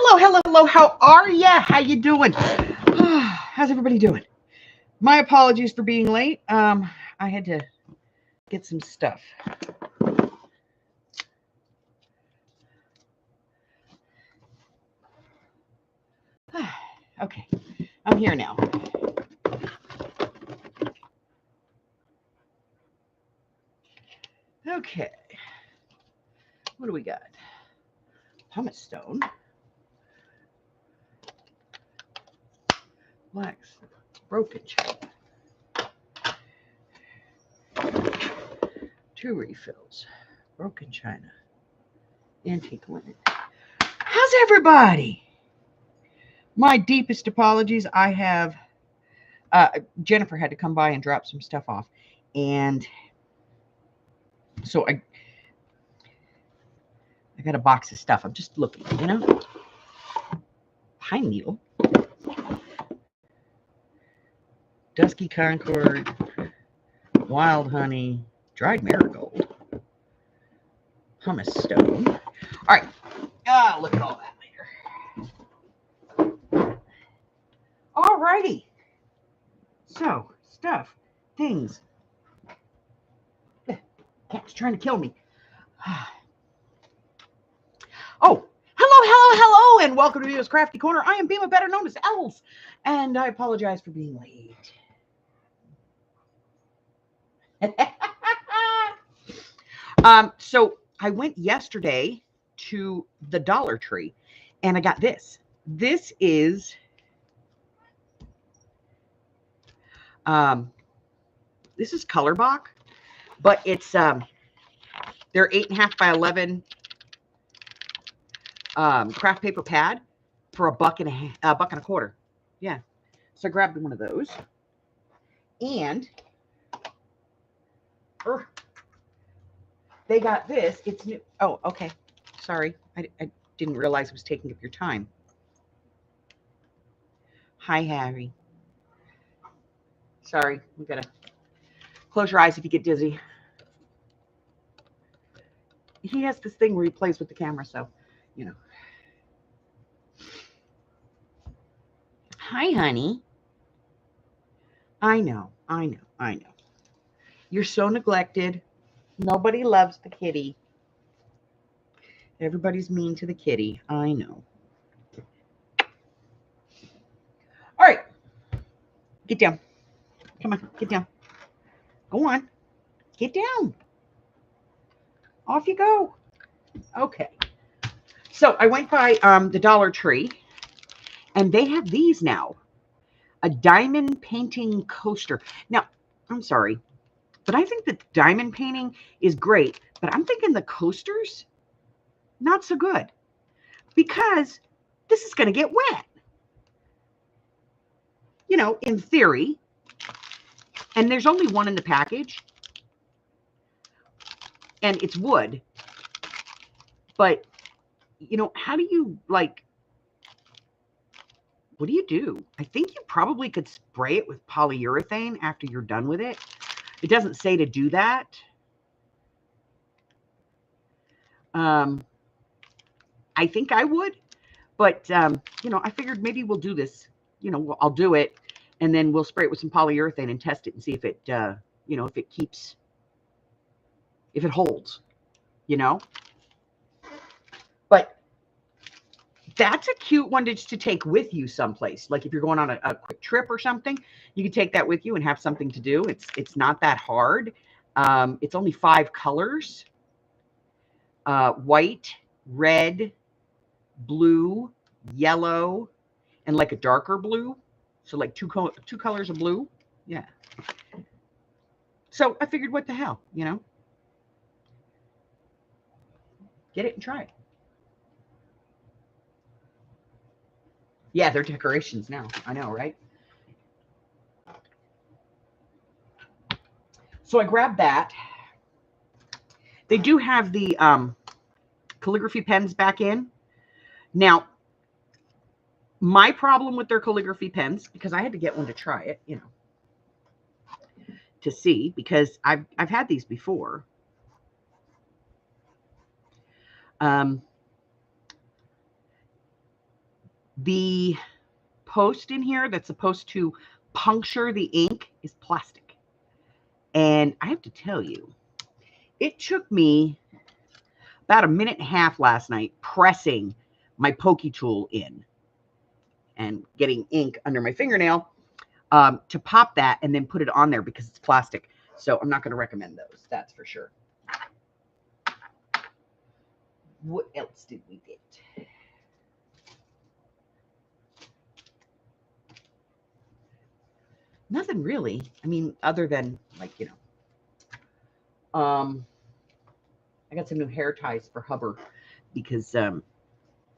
Hello. How are ya? How you doing? How's everybody doing? My apologies for being late. I had to get some stuff. Okay, I'm here now. Okay, what do we got? Pumice stone. Wax. Broken china. 2 refills. Broken china. Antique linen. How's everybody? My deepest apologies. I have Jennifer had to come by and drop some stuff off, and so I got a box of stuff. I'm just looking, Pine needle, dusky concord, wild honey, dried marigold, pumice stone. All right, look at all that later. All righty. So, stuff, things. Cat's trying to kill me. Oh, hello, and welcome to Vito's Crafty Corner. I am Bima, better known as Els, and I apologize for being late. So I went yesterday to the Dollar Tree, and I got this. This is Colorbach, but it's they're 8.5 by 11 craft paper pad for $1.25. Yeah, so I grabbed one of those, and they got this. It's new. Oh, okay. Sorry, I didn't realize it was taking up your time. Hi, Harry. Sorry, we gotta close your eyes if you get dizzy. He has this thing where he plays with the camera, so Hi, honey. I know. You're so neglected. Nobody loves the kitty. Everybody's mean to the kitty. I know. All right. Get down. Come on, get down. Go on. Get down. Off you go. Okay. So I went by the Dollar Tree, and they have these now. A diamond painting coaster. Now, I'm sorry, but I think that diamond painting is great, but I'm thinking the coasters, not so good, because this is going to get wet. In theory, and there's only one in the package, and it's wood, but, how do you, what do you do? I think you probably could spray it with polyurethane after you're done with it. It doesn't say to do that. I think I would, but, I figured maybe we'll do this. I'll do it, and then we'll spray it with some polyurethane and test it and see if it, if it keeps, if it holds, But that's a cute one to take with you someplace. Like if you're going on a quick trip or something, you can take that with you and have something to do. It's not that hard. It's only 5 colors. White, red, blue, yellow, and like a darker blue. So like two colors of blue. Yeah. So I figured, what the hell, Get it and try it. Yeah, they're decorations now. I know, right? So I grabbed that. They do have the calligraphy pens back in. Now, my problem with their calligraphy pens, because I had to get one to try it, to see, because I've had these before. The post in here that's supposed to puncture the ink is plastic. And I have to tell you, it took me about a minute and a half last night pressing my pokey tool in and getting ink under my fingernail to pop that and then put it on there because it's plastic. So I'm not going to recommend those. That's for sure. What else did we get? Nothing really. I mean, other than like, I got some new hair ties for Hubber because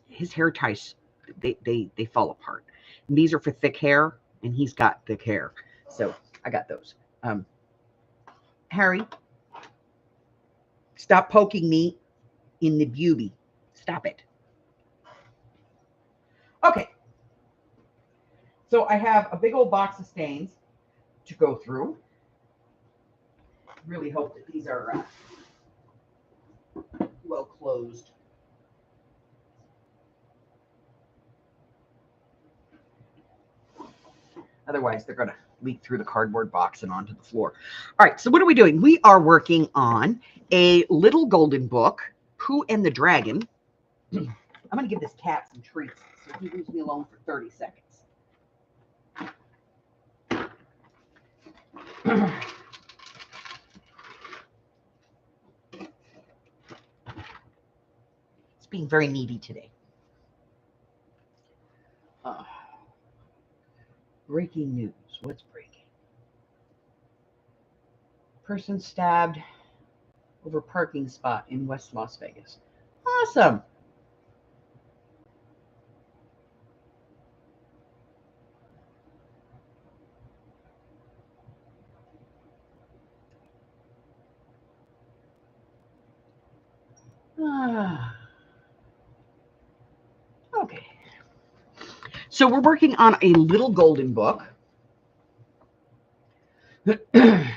his hair ties, they fall apart. And these are for thick hair, and he's got thick hair. So I got those. Harry, stop poking me in the beauty. Stop it. Okay. So I have a big old box of stains to go through. Really hope that these are well closed. Otherwise, they're going to leak through the cardboard box and onto the floor. All right, so what are we doing? We are working on a little golden book, Pooh and the Dragon. I'm going to give this cat some treats so he leaves me alone for 30 seconds. It's being very needy today. Breaking news. What's breaking? Person stabbed over parking spot in West Las Vegas. Awesome. Okay. So we're working on a little golden book. And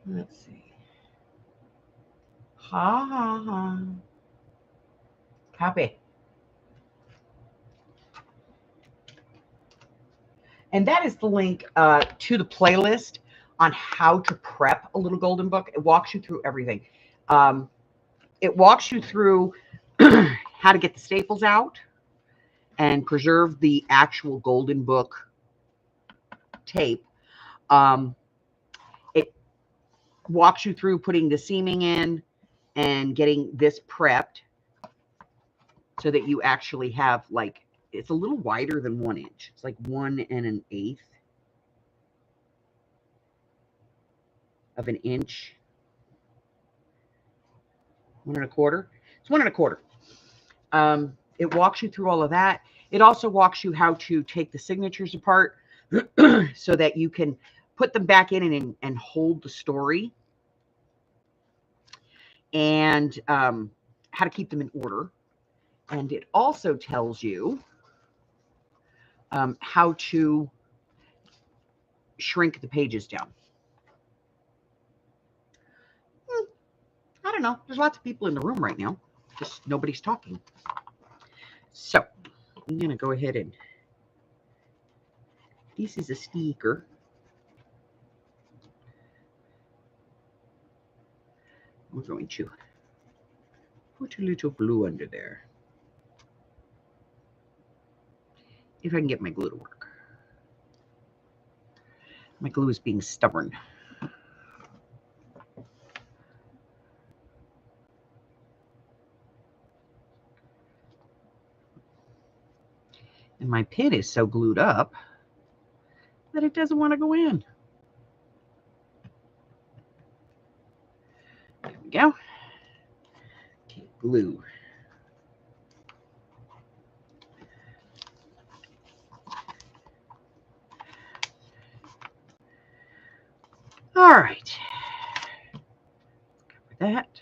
let's see. Ha ha ha. Copy. And that is the link to the playlist on how to prep a little golden book. It walks you through everything. It walks you through how to get the staples out and preserve the actual golden book tape. It walks you through putting the seaming in and getting this prepped so that you actually have, like, it's a little wider than 1 inch. It's like 1 1/8 of an inch. 1 1/4. It's 1 1/4. It walks you through all of that. It also walks you how to take the signatures apart so that you can put them back in and hold the story, and how to keep them in order. And it also tells you how to shrink the pages down. I don't know. There's lots of people in the room right now. Just nobody's talking. So I'm going to go ahead and, this is a sticker. We're going to put a little glue under there. If I can get my glue to work. My glue is being stubborn. And my pin is so glued up that it doesn't want to go in. There we go. Okay, glue. All right. Cover that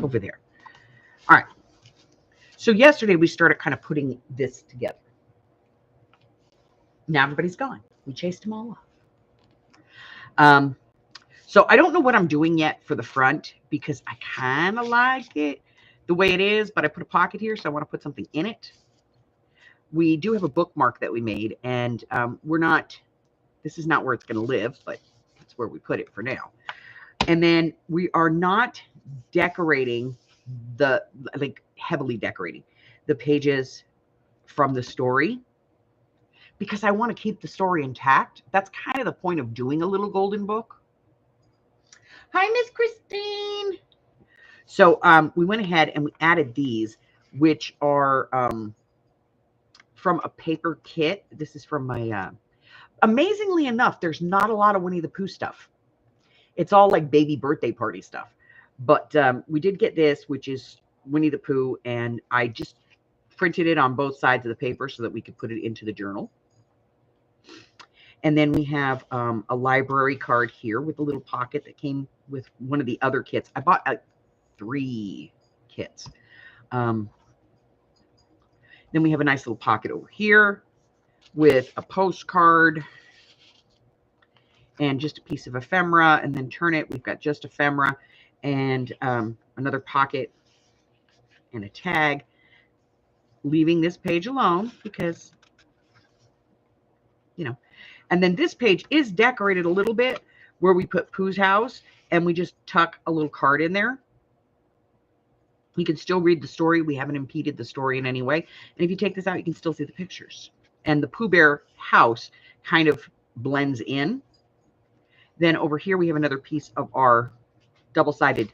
over there. All right. So yesterday we started kind of putting this together. Now everybody's gone. We chased them all off. So I don't know what I'm doing yet for the front because I kind of like it the way it is, but I put a pocket here, so I want to put something in it. We do have a bookmark that we made, and this is not where it's going to live, but that's where we put it for now. And then we are not decorating heavily decorating the pages from the story because I want to keep the story intact. That's kind of the point of doing a little golden book. Hi, Miss Christine. So we went ahead and we added these, which are from a paper kit. This is from my, amazingly enough, there's not a lot of Winnie the Pooh stuff. It's all like baby birthday party stuff. But we did get this, which is Winnie the Pooh, and I just printed it on both sides of the paper so that we could put it into the journal. And then we have a library card here with a little pocket that came with one of the other kits. I bought 3 kits. Then we have a nice little pocket over here with a postcard and just a piece of ephemera, and then turn it. We've got just ephemera and another pocket and a tag, leaving this page alone because, you know. And then this page is decorated a little bit where we put Pooh's house and we just tuck a little card in there. You can still read the story. We haven't impeded the story in any way. And if you take this out, you can still see the pictures. And the Pooh Bear house kind of blends in. Then over here, we have another piece of our double-sided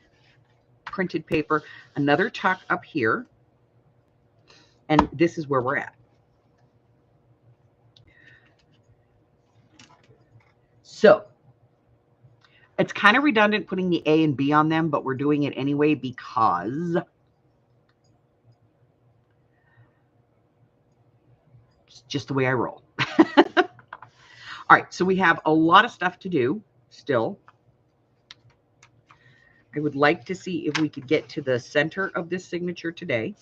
printed paper, another tuck up here. And this is where we're at. So it's kind of redundant putting the A and B on them, but we're doing it anyway because it's just the way I roll. All right, so we have a lot of stuff to do still. I would like to see if we could get to the center of this signature today,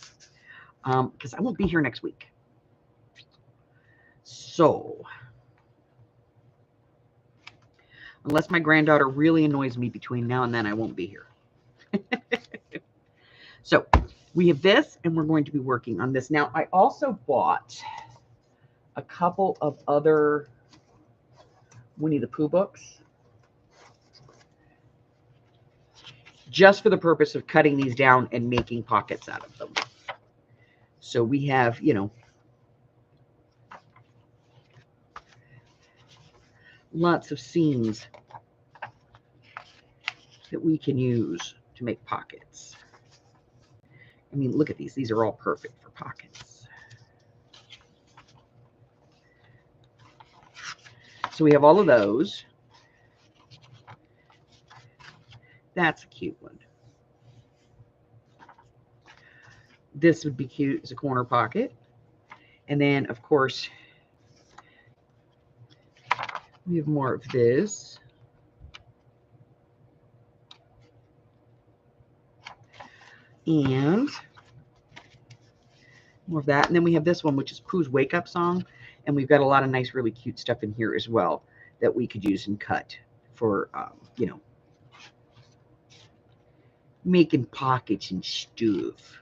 because I won't be here next week. So, unless my granddaughter really annoys me between now and then, I won't be here. So, we have this, and we're going to be working on this. Now, I also bought a couple of other Winnie the Pooh books, just for the purpose of cutting these down and making pockets out of them. So we have, you know, lots of scenes that we can use to make pockets. I mean, look at these. These are all perfect for pockets. So we have all of those. That's a cute one. This would be cute as a corner pocket. And then, of course, we have more of this. And more of that. And then we have this one, which is Pooh's Wake Up Song. And we've got a lot of nice, really cute stuff in here as well that we could use and cut for, you know, making pockets and stuff.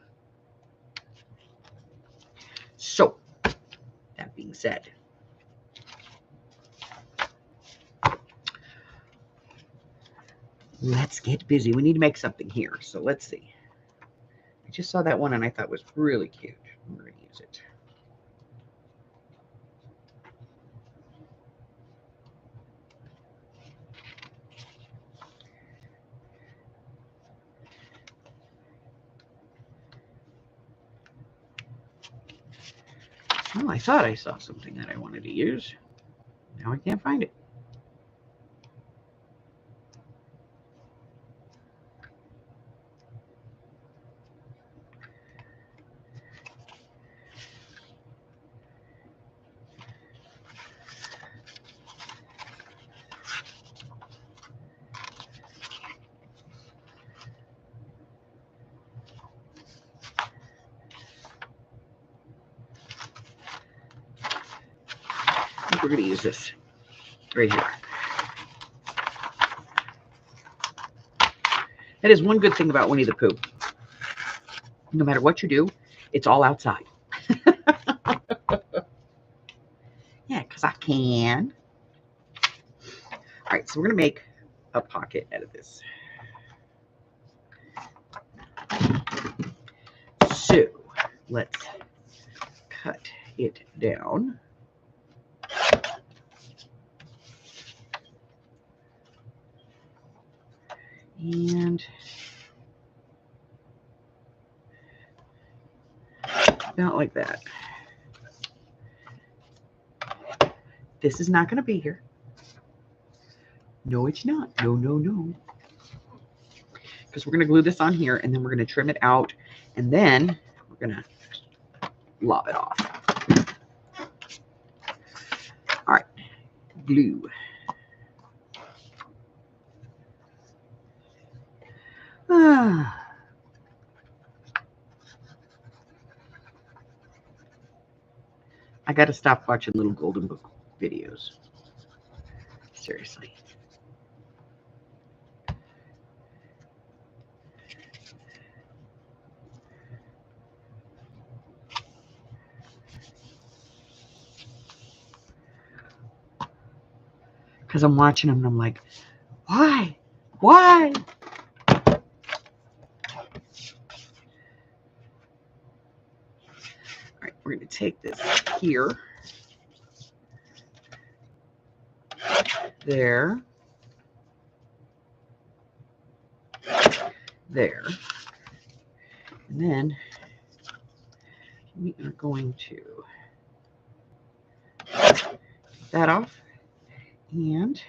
So, that being said, let's get busy. We need to make something here. So let's see. I just saw that one and I thought it was really cute. I'm going to use it. Oh, I thought I saw something that I wanted to use. Now I can't find it. We're going to use this right here. That is one good thing about Winnie the Pooh. No matter what you do, it's all outside. Yeah, because I can. All right, so we're going to make a pocket out of this. So let's cut it down. And about like that. This is not going to be here. No, it's not. No, no, no. Because we're going to glue this on here, and then we're going to trim it out, and then we're going to lob it off. All right, glue. I got to stop watching Little Golden Book videos. Seriously. Because I'm watching them and I'm like, why? Why? All right, we're going to take this here. There. There. And then we are going to take that off and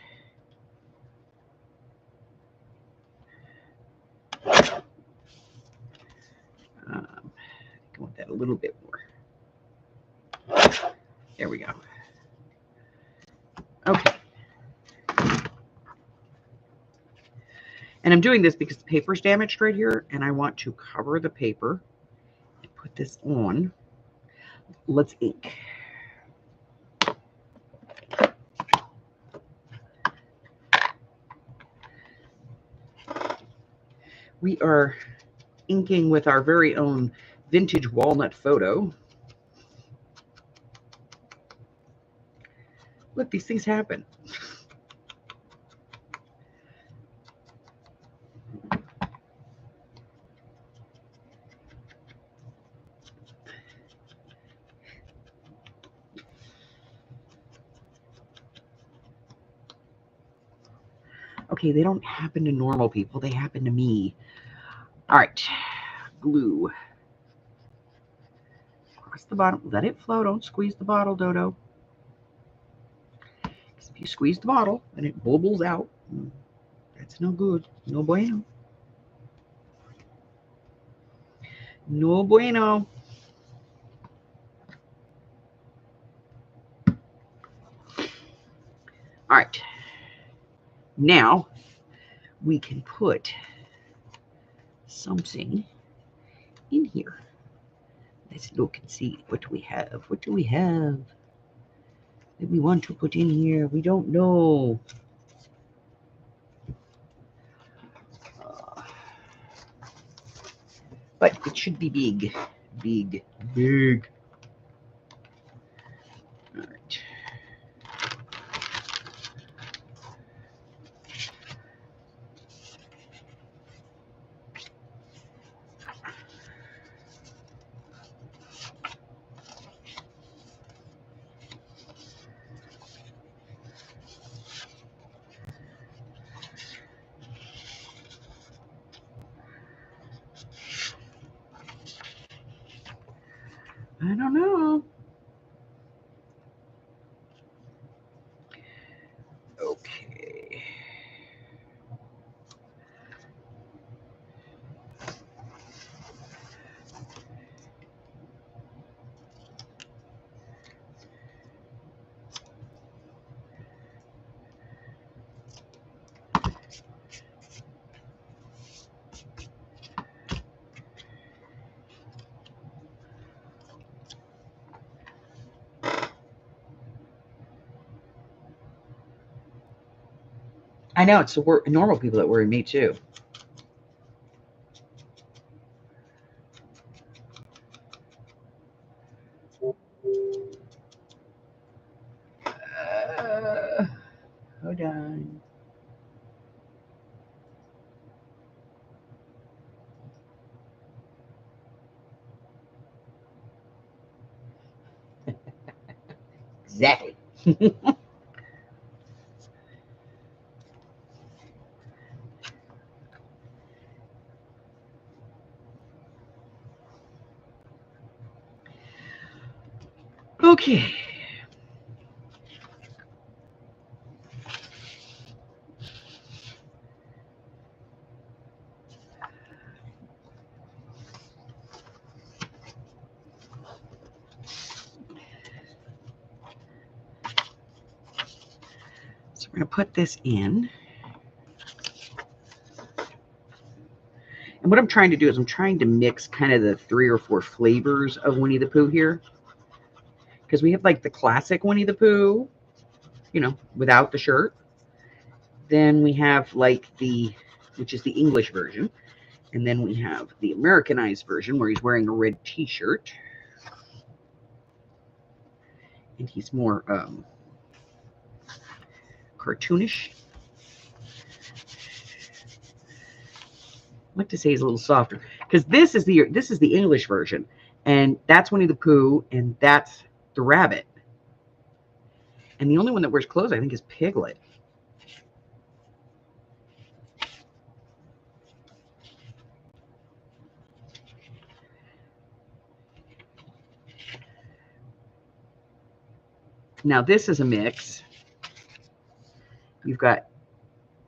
I want that a little bit more. There we go. Okay. And I'm doing this because the paper's damaged right here, and I want to cover the paper and put this on. Let's ink. We are inking with our very own vintage walnut photo. Look, these things happen. Okay, they don't happen to normal people. They happen to me. All right, glue. Across the bottom. Let it flow. Don't squeeze the bottle, Dodo. If you squeeze the bottle and it bubbles out, that's no good. No bueno. No bueno. All right. Now we can put something in here. Let's look and see what we have. What do we have that we want to put in here? We don't know. But it should be big. Big. Big. All right. I don't know. Okay. I know it's the normal people that worry me too. done. Exactly. Okay. So we're going to put this in. And what I'm trying to do is I'm trying to mix kind of the 3 or 4 flavors of Winnie the Pooh here. Because we have like the classic Winnie the Pooh, you know, without the shirt. Then we have like which is the English version. And then we have the Americanized version where he's wearing a red t-shirt. And he's more cartoonish. I'd like to say he's a little softer. Because this is the English version. And that's Winnie the Pooh, and that's the rabbit. And the only one that wears clothes, I think, is Piglet. Now, this is a mix. You've got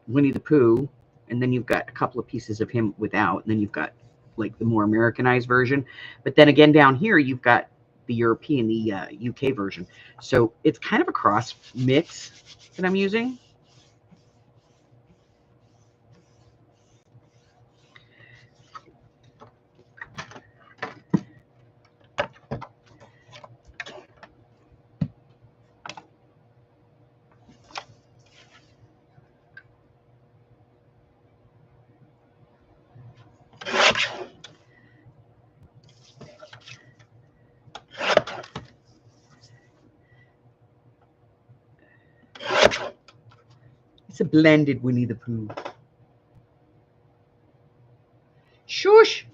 Winnie the Pooh, and then you've got a couple of pieces of him without, and then you've got like the more Americanized version. But then again, down here, you've got the European, the UK version. So it's kind of a cross mix that I'm using. It's a blended Winnie the Pooh. Shush!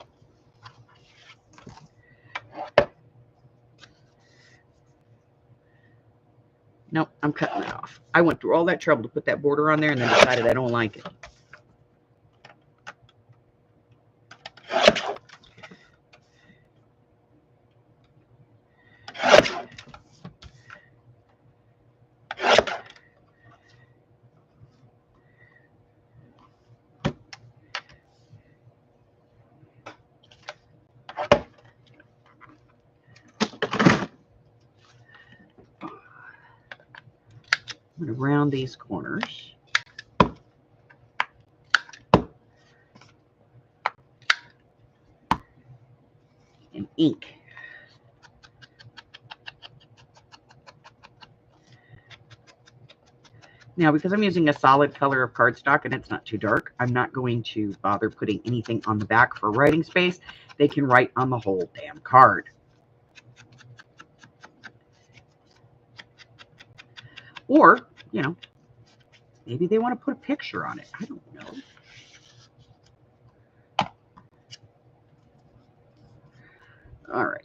No, I'm cutting that off. I went through all that trouble to put that border on there and then decided I don't like it. I'm going to round these corners. And ink. Now, because I'm using a solid color of cardstock and it's not too dark, I'm not going to bother putting anything on the back for writing space. They can write on the whole damn card. Or, you know, maybe they want to put a picture on it. I don't know. All right.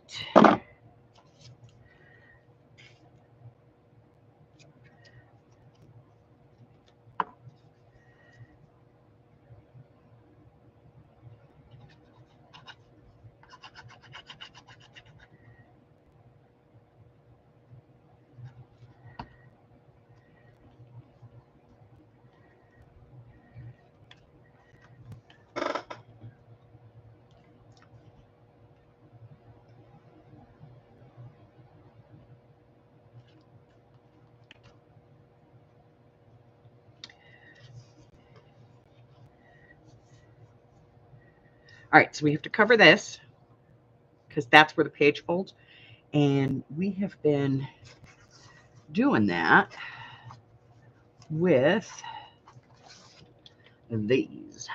All right, so we have to cover this because that's where the page folds. And we have been doing that with these.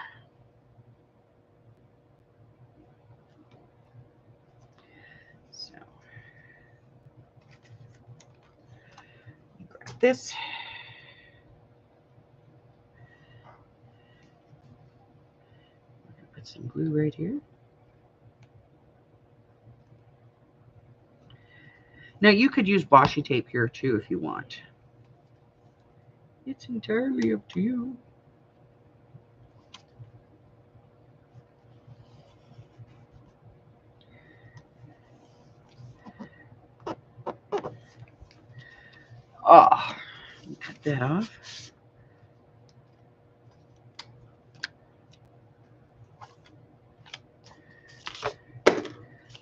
So grab this. some glue right here. Now you could use washi tape here too if you want. It's entirely up to you. Oh, cut that off.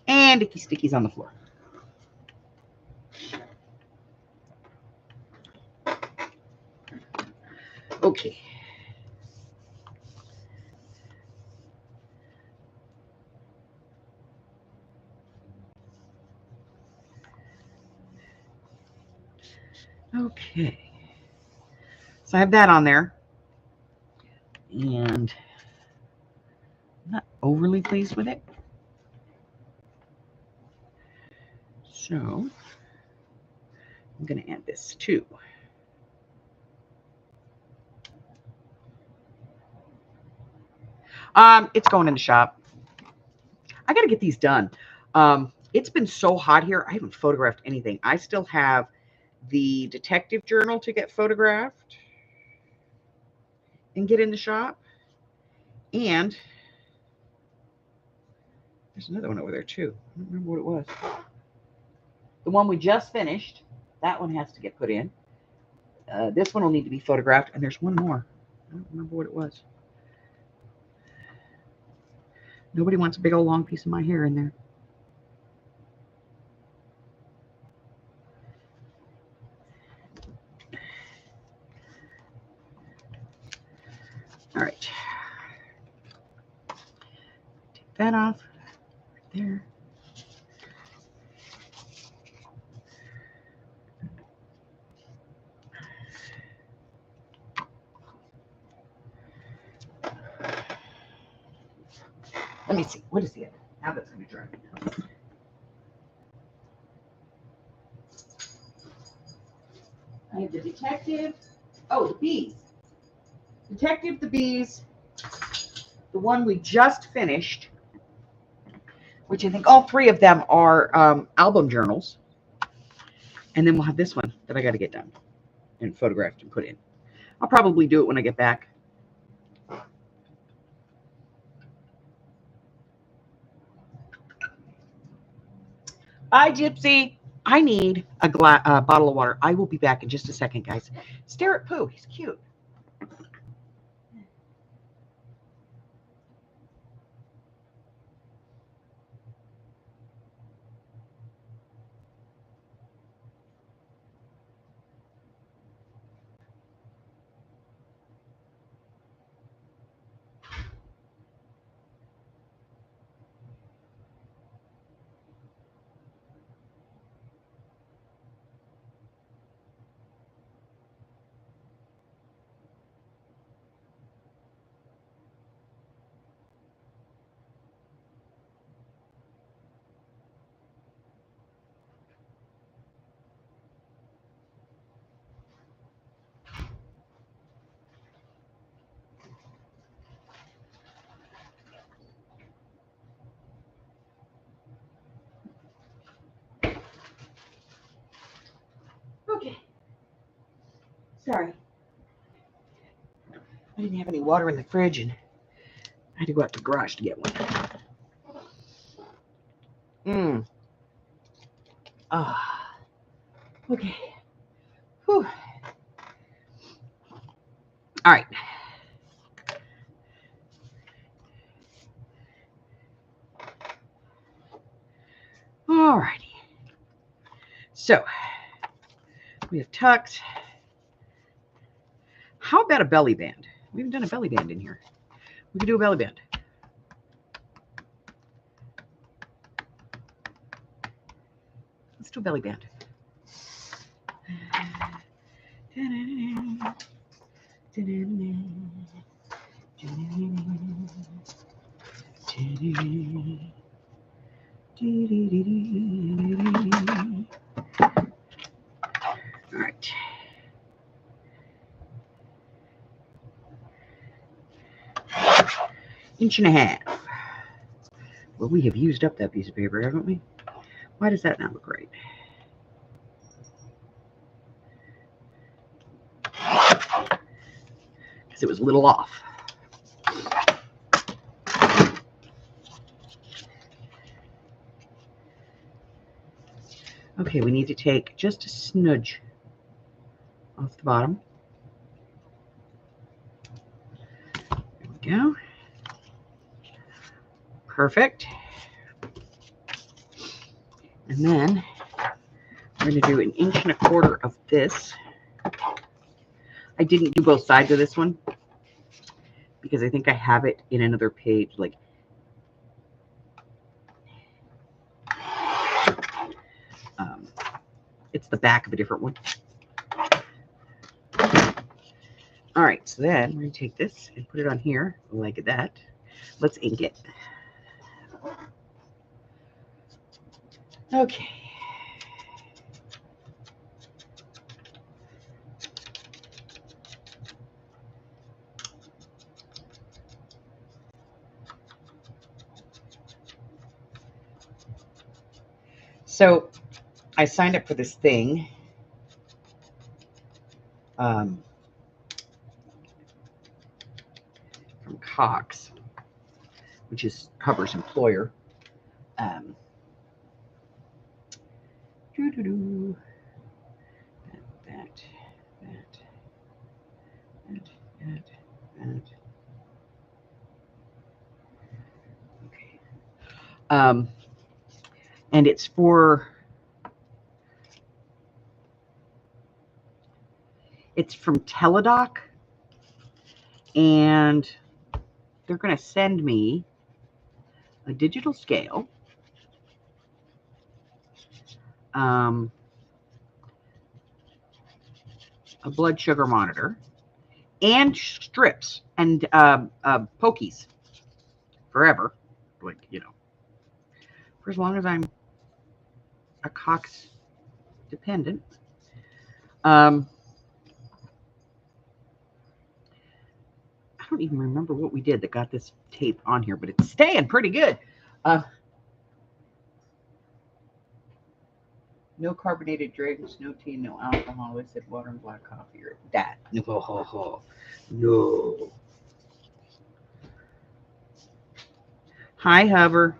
And icky stickies on the floor. Okay. Okay. So I have that on there. And I'm not overly pleased with it. So I'm going to add this too. It's going in the shop. I got to get these done. It's been so hot here. I haven't photographed anything. I still have the detective journal to get photographed and get in the shop. And there's another one over there too. I don't remember what it was. The one we just finished, that one has to get put in. This one will need to be photographed. And there's one more. I don't remember what it was. Nobody wants a big old long piece of my hair in there. All right. Take that off right there. Let me see. What is the other? How that's going to dry. I have the detective. Oh, the bees. Detective, the bees. The one we just finished, which I think all three of them are album journals. And then we'll have this one that I got to get done and photographed and put in. I'll probably do it when I get back. Bye, Gypsy. I need a bottle of water. I will be back in just a second, guys. Stare at Pooh. He's cute. Okay. Sorry. I didn't have any water in the fridge, and I had to go out to the garage to get one. Ah. Okay. Whew. All right. All righty. So we have tucked. How about a belly band? We haven't done a belly band in here. We could do a belly band. Let's do a belly band. All right. Inch and a half. Well, we have used up that piece of paper, haven't we? Why does that not look right? Because it was a little off. Okay, we need to take just a smudge off the bottom. There we go. Perfect. And then we're going to do 1.25 inches of this. I didn't do both sides of this one because I think I have it in another page. Like, it's the back of a different one. All right, so then we're going to take this and put it on here like that. Let's ink it. Okay. So I signed up for this thing. From Cox, which is Hubbard's employer. That. Okay. And it's from Teledoc, and they're going to send me a digital scale, a blood sugar monitor, and strips and pokies forever, like, you know, for as long as I'm a Cox dependent. I don't even remember what we did that got this tape on here, but it's staying pretty good. No carbonated drinks, no tea, no alcohol. I said water and black coffee or that. No. No. Hi, Hubber.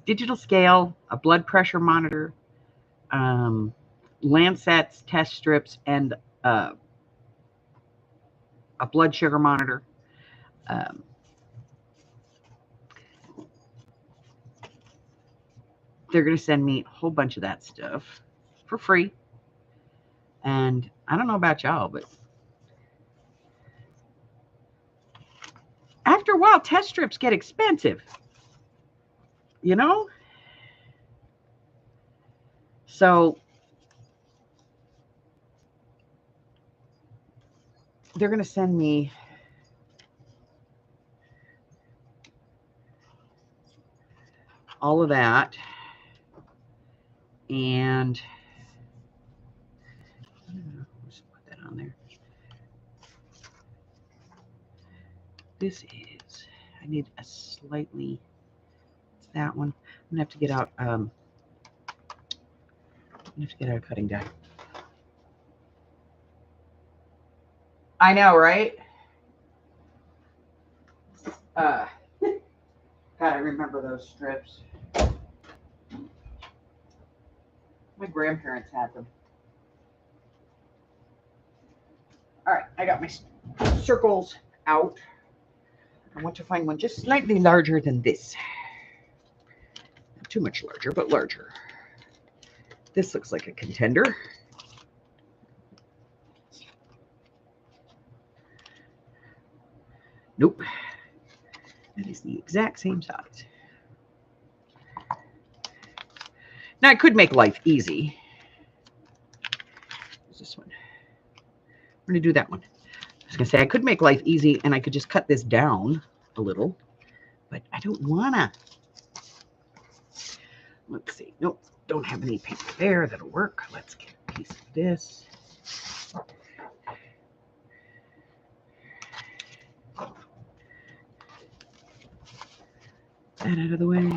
Digital scale, a blood pressure monitor, Lancets, test strips, and a blood sugar monitor. They're going to send me a whole bunch of that stuff for free. And I don't know about y'all, but after a while, test strips get expensive. You know? So they're going to send me all of that. And let's put that on there. This is, I need a slightly, it's that one. I'm going to have to get out, a cutting die. I know, right? Gotta remember those strips. My grandparents had them. All right, I got my circles out. I want to find one just slightly larger than this. Not too much larger, but larger. This looks like a contender. Nope. That is the exact same size. Now, I could make life easy. What's this one? I'm going to do that one. I was going to say I could make life easy and I could just cut this down a little, but I don't wanna. Let's see. Nope, don't have any paper there. That'll work. Let's get a piece of this. That out of the way.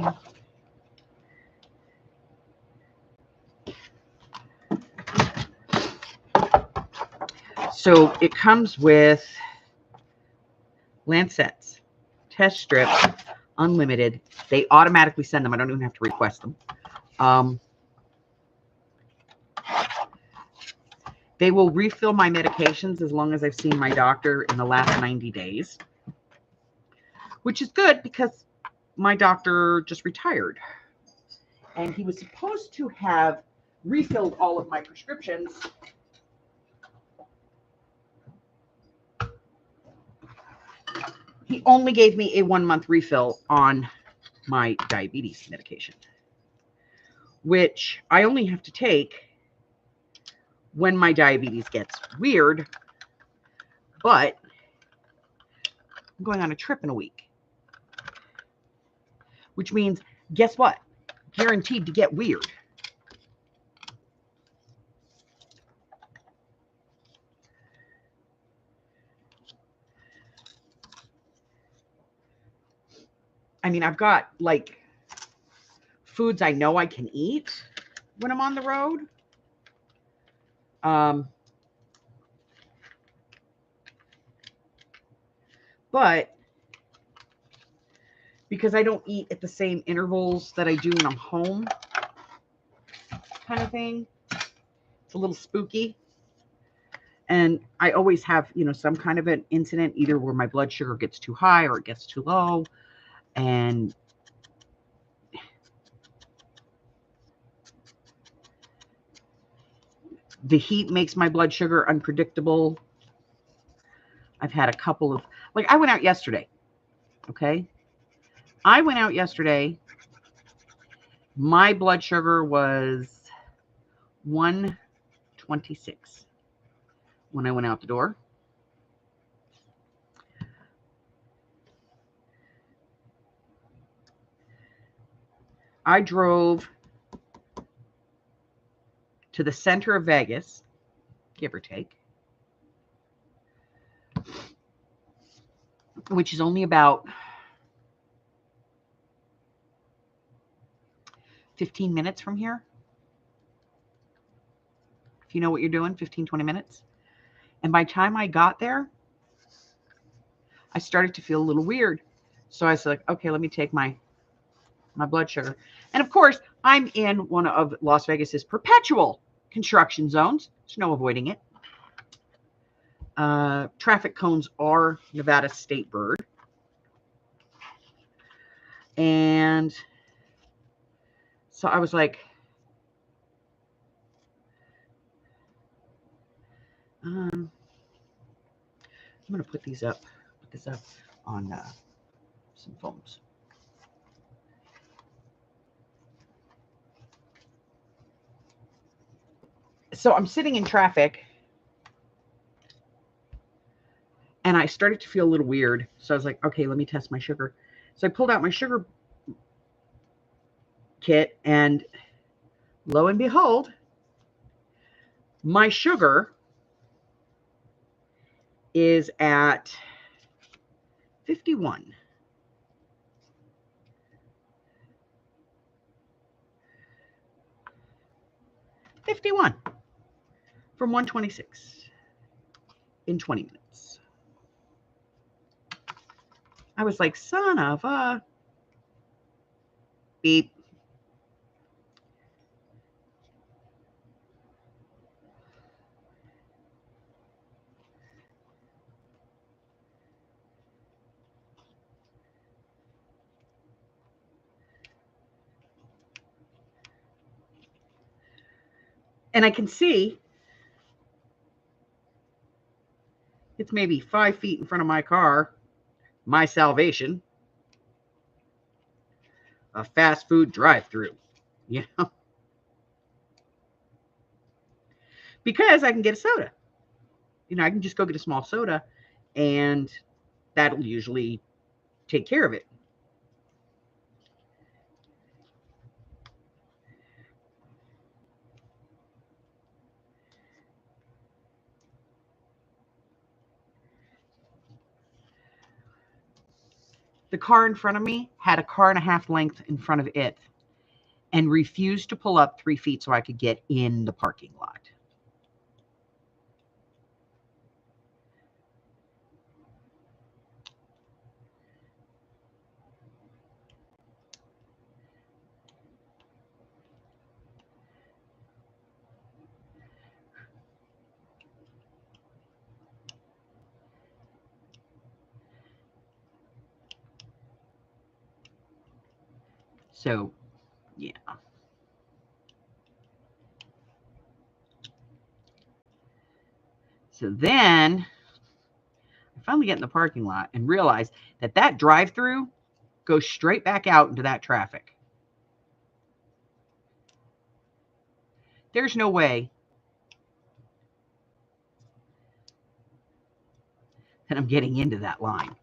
So it comes with Lancets, test strips, unlimited. They automatically send them. I don't even have to request them. They will refill my medications as long as I've seen my doctor in the last 90 days, which is good because my doctor just retired. And he was supposed to have refilled all of my prescriptions. He only gave me a 1-month refill on my diabetes medication, which I only have to take when my diabetes gets weird, but I'm going on a trip in a week, which means, guess what? Guaranteed to get weird. I mean, I've got like foods I know I can eat when I'm on the road. But because I don't eat at the same intervals that I do when I'm home, kind of thing, it's a little spooky. And I always have, some kind of an incident, either where my blood sugar gets too high or it gets too low. And the heat makes my blood sugar unpredictable. I've had a couple of, I went out yesterday. Okay. I went out yesterday. My blood sugar was 126 when I went out the door. I drove to the center of Vegas, give or take, which is only about 15 minutes from here. If you know what you're doing, 15, 20 minutes. And by the time I got there, I started to feel a little weird. So I was like, okay, let me take my blood sugar. And of course, I'm in one of Las Vegas's perpetual construction zones. There's no avoiding it. Traffic cones are Nevada state bird. And so I was like, I'm going to put this up on some foams. So I'm sitting in traffic and I started to feel a little weird. So I was like, okay, let me test my sugar. So I pulled out my sugar kit and lo and behold, my sugar is at 51. From 126 in 20 minutes. I was like, son of a beep. And I can see it's maybe 5 feet in front of my car, my salvation, a fast food drive-through, because I can get a soda. I can just go get a small soda and that'll usually take care of it. The car in front of me had a car and a half length in front of it and refused to pull up 3 feet so I could get in the parking lot. So, yeah. So then I finally get in the parking lot and realize that that drive-through goes straight back out into that traffic. There's no way that I'm getting into that line.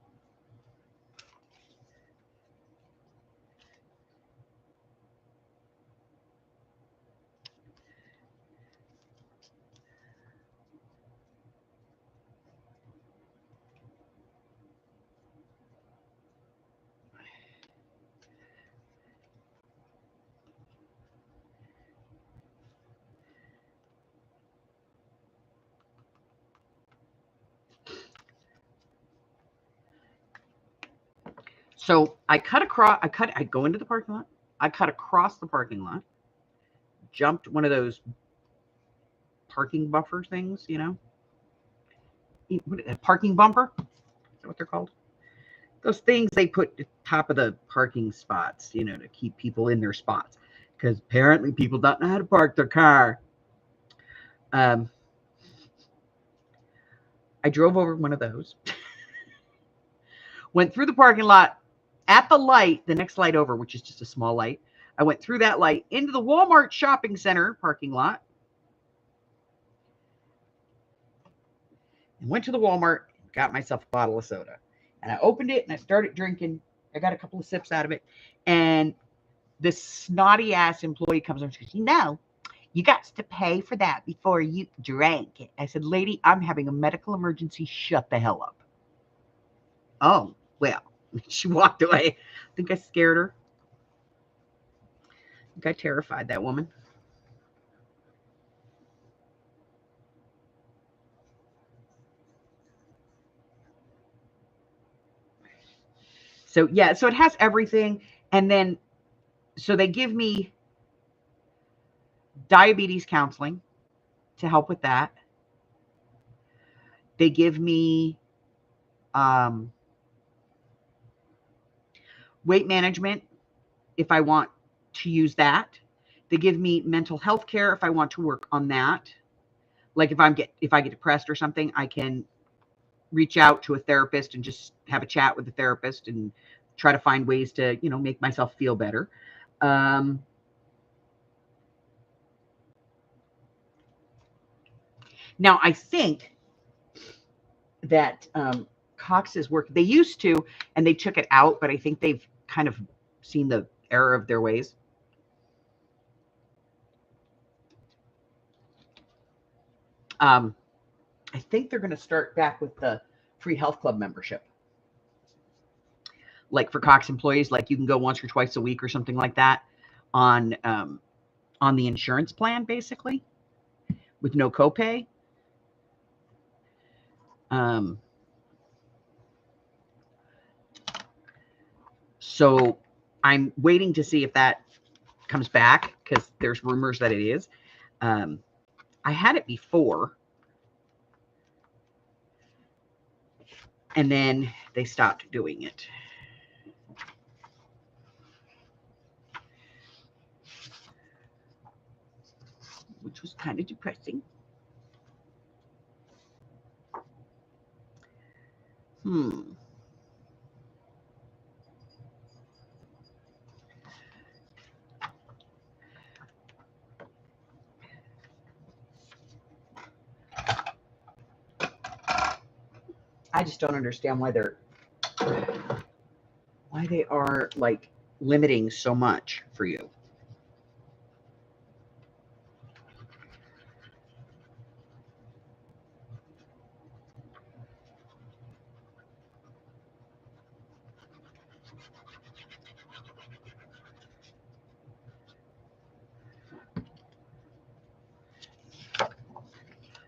So I go into the parking lot. I cut across the parking lot, jumped one of those parking buffer things, a parking bumper. Is that what they're called? Those things they put at the top of the parking spots, to keep people in their spots. Because apparently people don't know how to park their car. I drove over one of those. Went through the parking lot at the light, the next light over, which is just a small light. I went through that light into the Walmart shopping center parking lot. And went to the Walmart, got myself a bottle of soda. And I opened it and I started drinking. I got a couple of sips out of it. And this snotty ass employee comes over and says, you got to pay for that before you drank it. I said, lady, I'm having a medical emergency. Shut the hell up. Oh, well, she walked away. I think I scared her. I think I terrified that woman. So, yeah, so it has everything. And then, so they give me diabetes counseling to help with that. They give me weight management if I want to use that. They give me mental health care if I want to work on that. Like if I get depressed or something, I can reach out to a therapist and just have a chat with the therapist and try to find ways to, make myself feel better. Now I think that Cox's work, they used to, and they took it out, but I think they've kind of seen the error of their ways. I think they're going to start back with the free health club membership. Like for Cox employees, like you can go once or twice a week or something like that on the insurance plan, basically, with no copay. So I'm waiting to see if that comes back because there's rumors that it is. I had it before, and then they stopped doing it. Which was kind of depressing. I just don't understand why they are like limiting so much for you.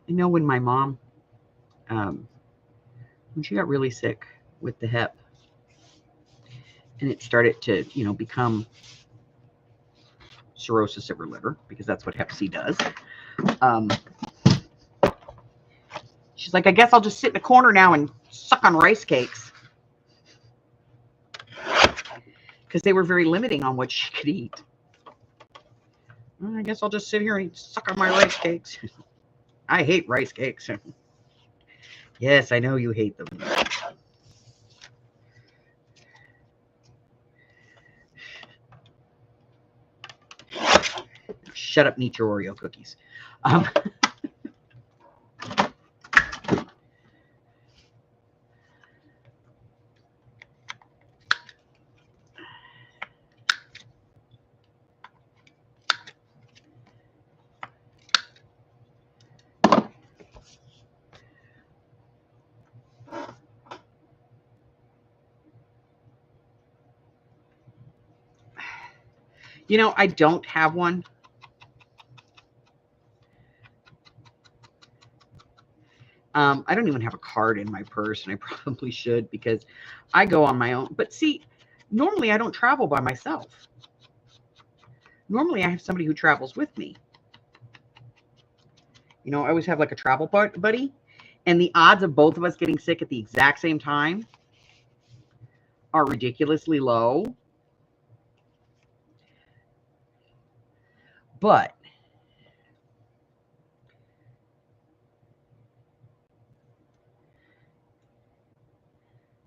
You know, when my mom, when she got really sick with the hep, and it started to, become cirrhosis of her liver, because that's what hep C does. She's like, I guess I'll just sit in a corner now and suck on rice cakes. Because they were very limiting on what she could eat. I guess I'll just sit here and suck on my rice cakes. I hate rice cakes. Yes, I know you hate them. Shut up and eat your Oreo cookies. You know, I don't have one. I don't even have a card in my purse, and I probably should, because I go on my own. But see, normally I don't travel by myself. Normally I have somebody who travels with me. You know, I always have like a travel buddy, and the odds of both of us getting sick at the exact same time are ridiculously low. But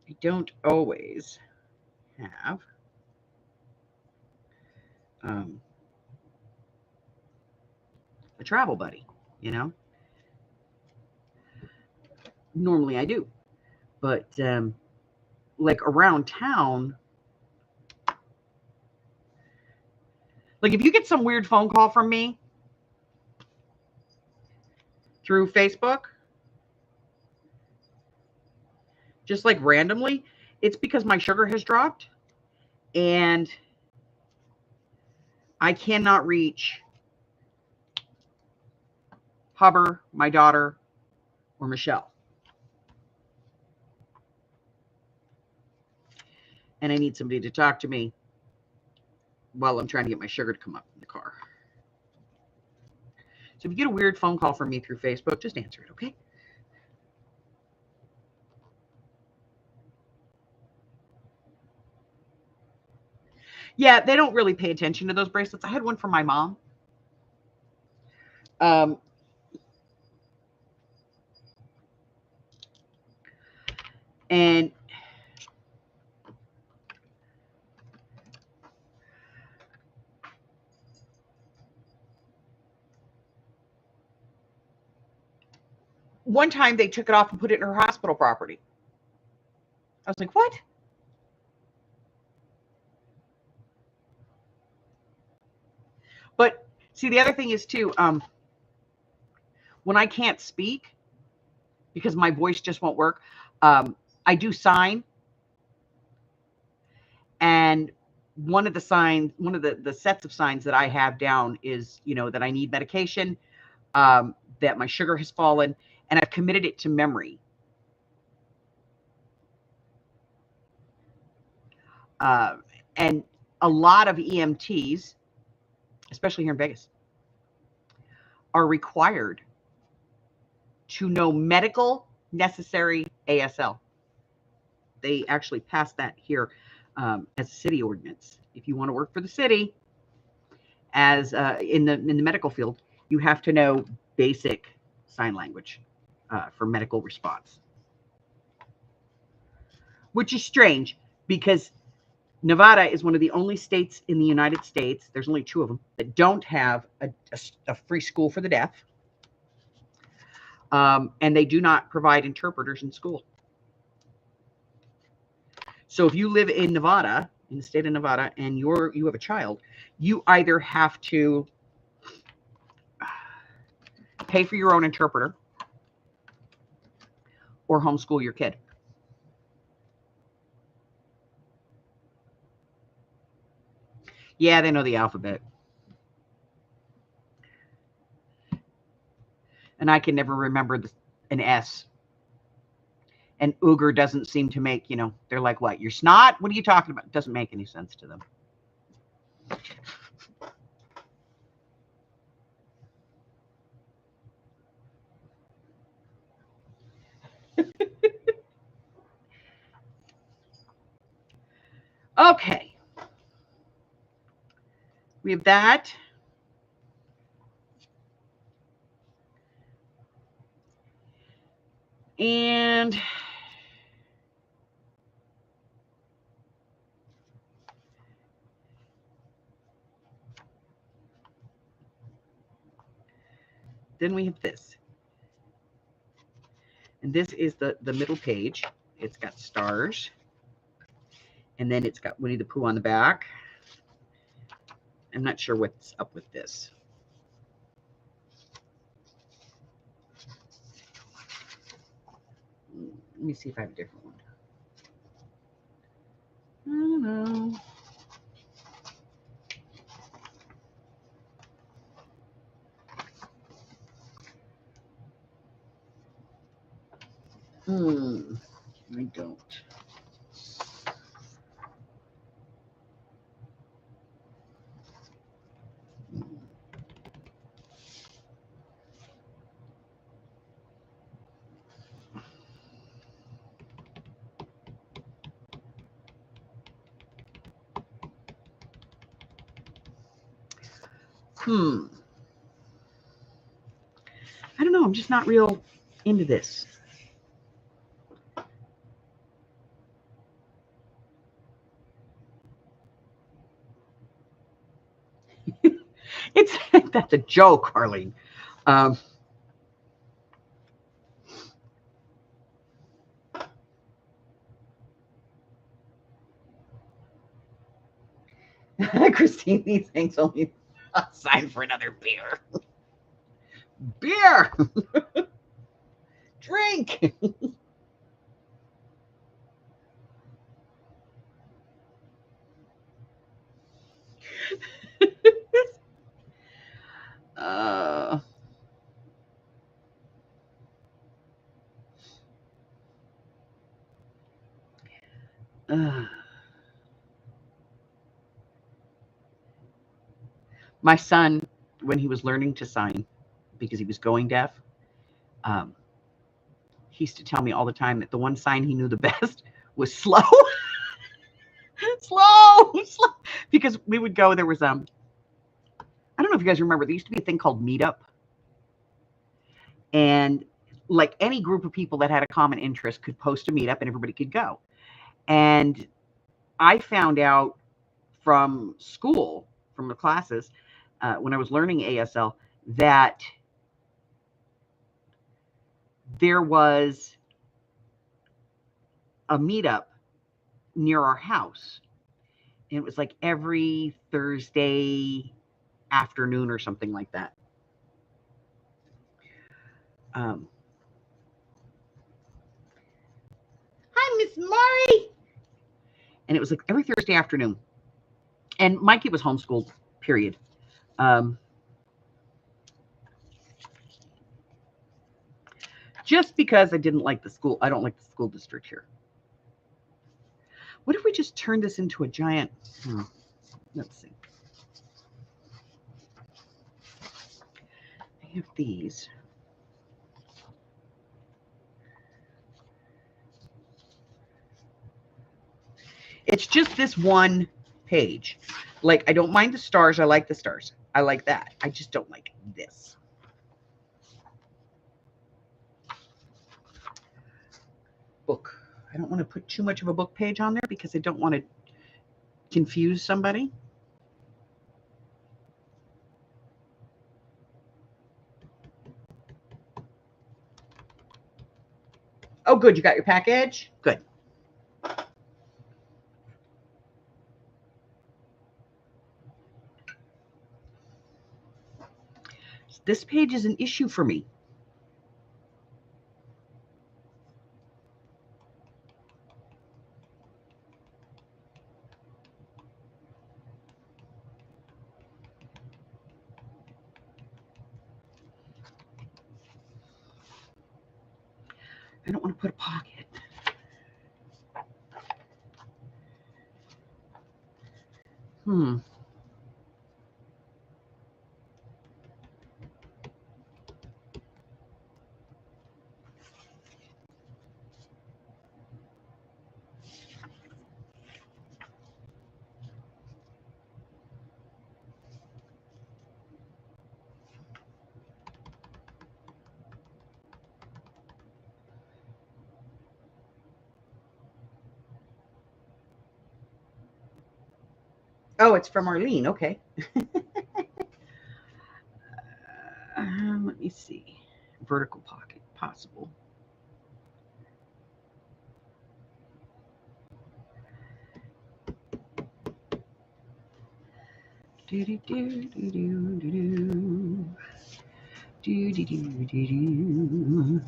I don't always have a travel buddy, you know. Normally I do, but like around town, like if you get some weird phone call from me through Facebook, just like randomly, it's because my sugar has dropped and I cannot reach Huber, my daughter, or Michelle. And I need somebody to talk to me while I'm trying to get my sugar to come up in the car. So if you get a weird phone call from me through Facebook, just answer it, okay? Yeah, they don't really pay attention to those bracelets. I had one for my mom. And one time they took it off and put it in her hospital property. I was like, what? But see, the other thing is too, when I can't speak because my voice just won't work, I do sign. And one of the signs, one of the sets of signs that I have down is, that I need medication, that my sugar has fallen, and I've committed it to memory. And a lot of EMTs, especially here in Vegas, are required to know medical necessary ASL. They actually passed that here as a city ordinance. If you want to work for the city as in the medical field, you have to know basic sign language for medical response, which is strange because Nevada is one of the only states in the United States, there's only 2 of them, that don't have a free school for the deaf. And they do not provide interpreters in school. So if you live in Nevada, in the state of Nevada, and you have a child, you either have to pay for your own interpreter or homeschool your kid. Yeah, they know the alphabet. And and I can never remember an S. And Uger doesn't seem to make, they're like, what, you're snot? What are you talking about? It doesn't make any sense to them. Okay. We have that. And then we have this. And this is the middle page. It's got stars. And then it's got Winnie the Pooh on the back. I'm not sure what's up with this. Let me see if I have a different one. I don't know. I don't. I don't know. I'm just not real into this. That's a joke, Arlene. Christine, these things only a sign for another beer. Beer! Drink! My son, when he was learning to sign, because he was going deaf, he used to tell me all the time that the one sign he knew the best was slow. slow. Because we would go, there was, I don't know if you guys remember, there used to be a thing called Meetup. And like any group of people that had a common interest could post a meetup and everybody could go. And I found out from school, from the classes, when I was learning ASL, that there was a meetup near our house. And it was like every Thursday afternoon or something like that. Hi, Miss Murray. And it was like every Thursday afternoon. And my kid was homeschooled, period. Just because I didn't like the school, I don't like the school district here. What if we just turn this into a giant, let's see. I have these. It's just this one page. Like, I don't mind the stars. I like the stars. I like that. I just don't like this. Book. I don't want to put too much of a book page on there because I don't want to confuse somebody. Oh, good. You got your package? Good. This page is an issue for me. I don't want to put a pocket. Oh, it's from Arlene. Okay. Let me see. Vertical pocket, possible. Do do do do do do do do do do do.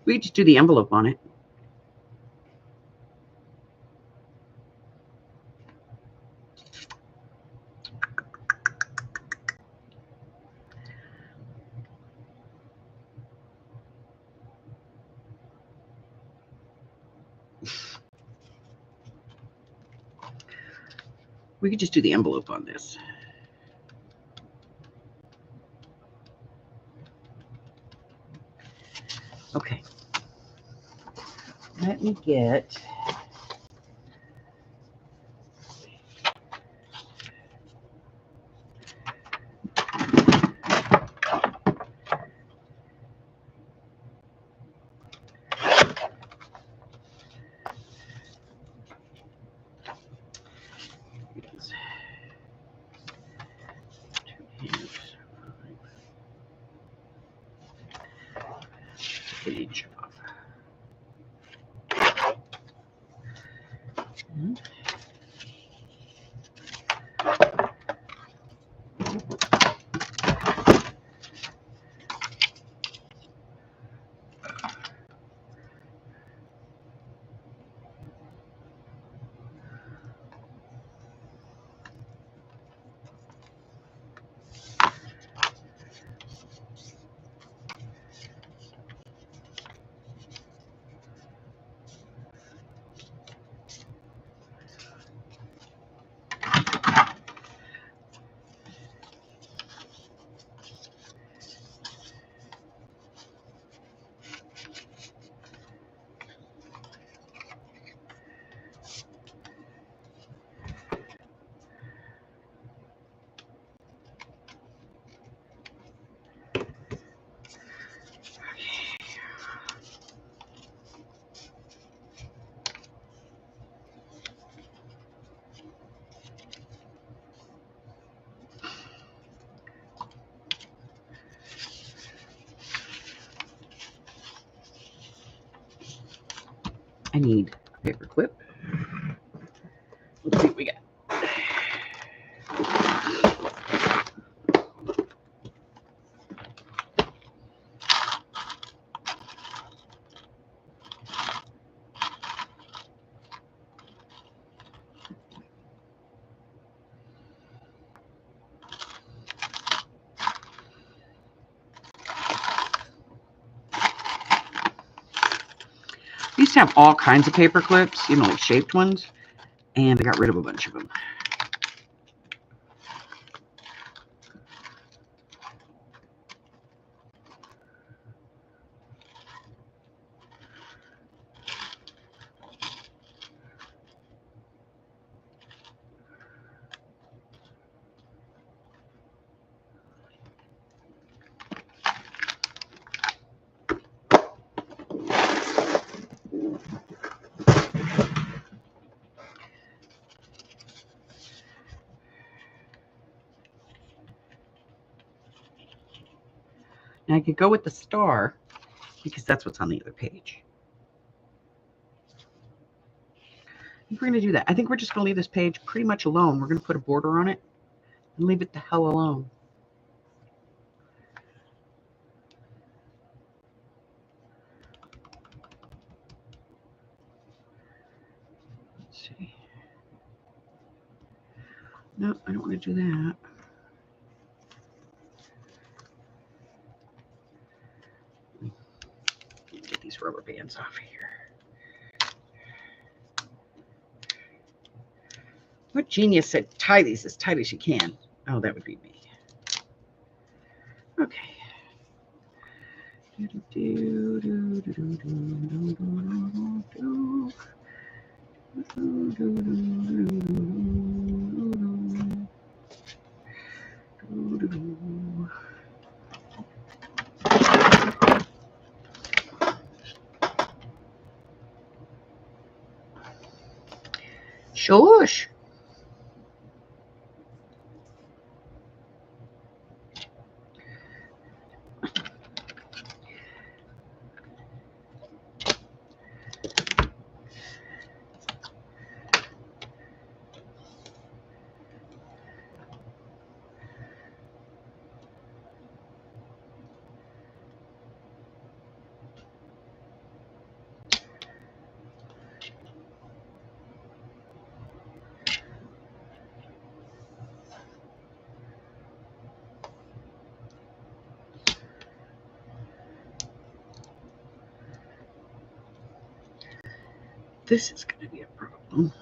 We just do the envelope on it. We could just do the envelope on this. Okay. Let me get. Page off. I need a paper clip. Let's see what we got. We used to have all kinds of paper clips, like shaped ones, and I got rid of a bunch of them. Now I could go with the star because that's what's on the other page. I think we're going to do that. I think we're just going to leave this page pretty much alone. We're going to put a border on it and leave it the hell alone. Let's see. No, I don't want to do that. these rubber bands off of here. What genius said tie these as tight as you can? Oh, that would be me. Okay. Shush. This is going to be a problem.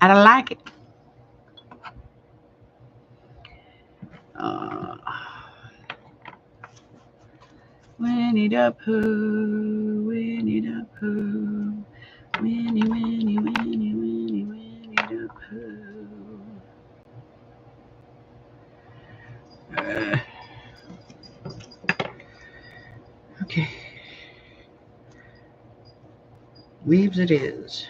I don't like it. Winnie the Pooh, Winnie the Pooh, Winnie, Winnie, Winnie, Winnie, Winnie the Pooh. Okay. Weaves it is.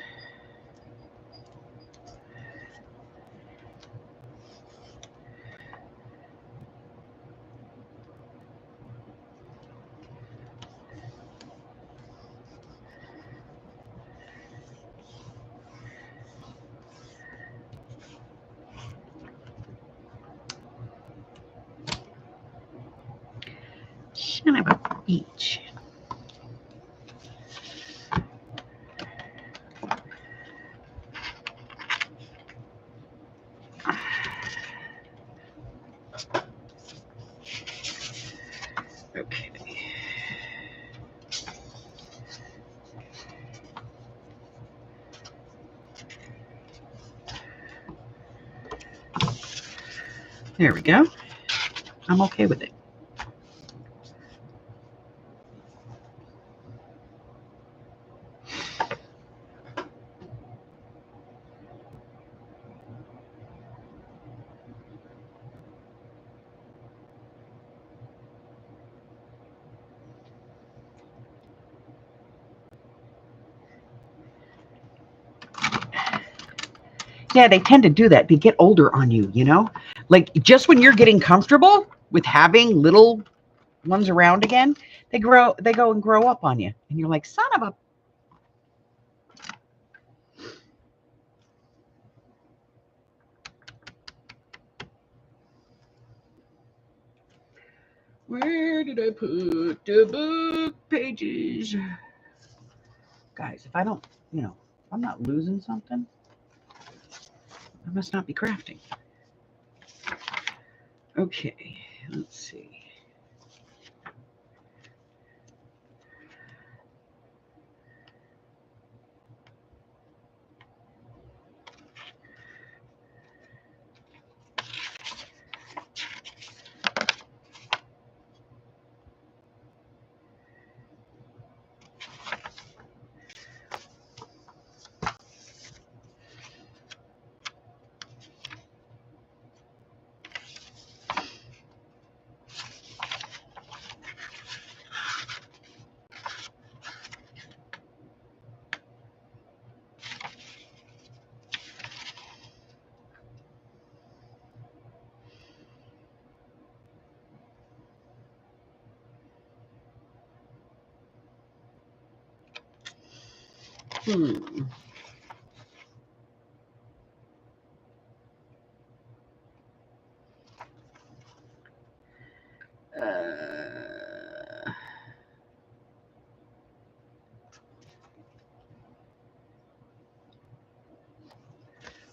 Son of a beach. Okay. There we go. I'm okay with it. Yeah, they tend to do that. They get older on you, you know? Like just when you're getting comfortable with having little ones around again, they go and grow up on you. And you're like, son of a. Where did I put the book pages? Guys, if I don't, I'm not losing something, I must not be crafting. Okay, let's see.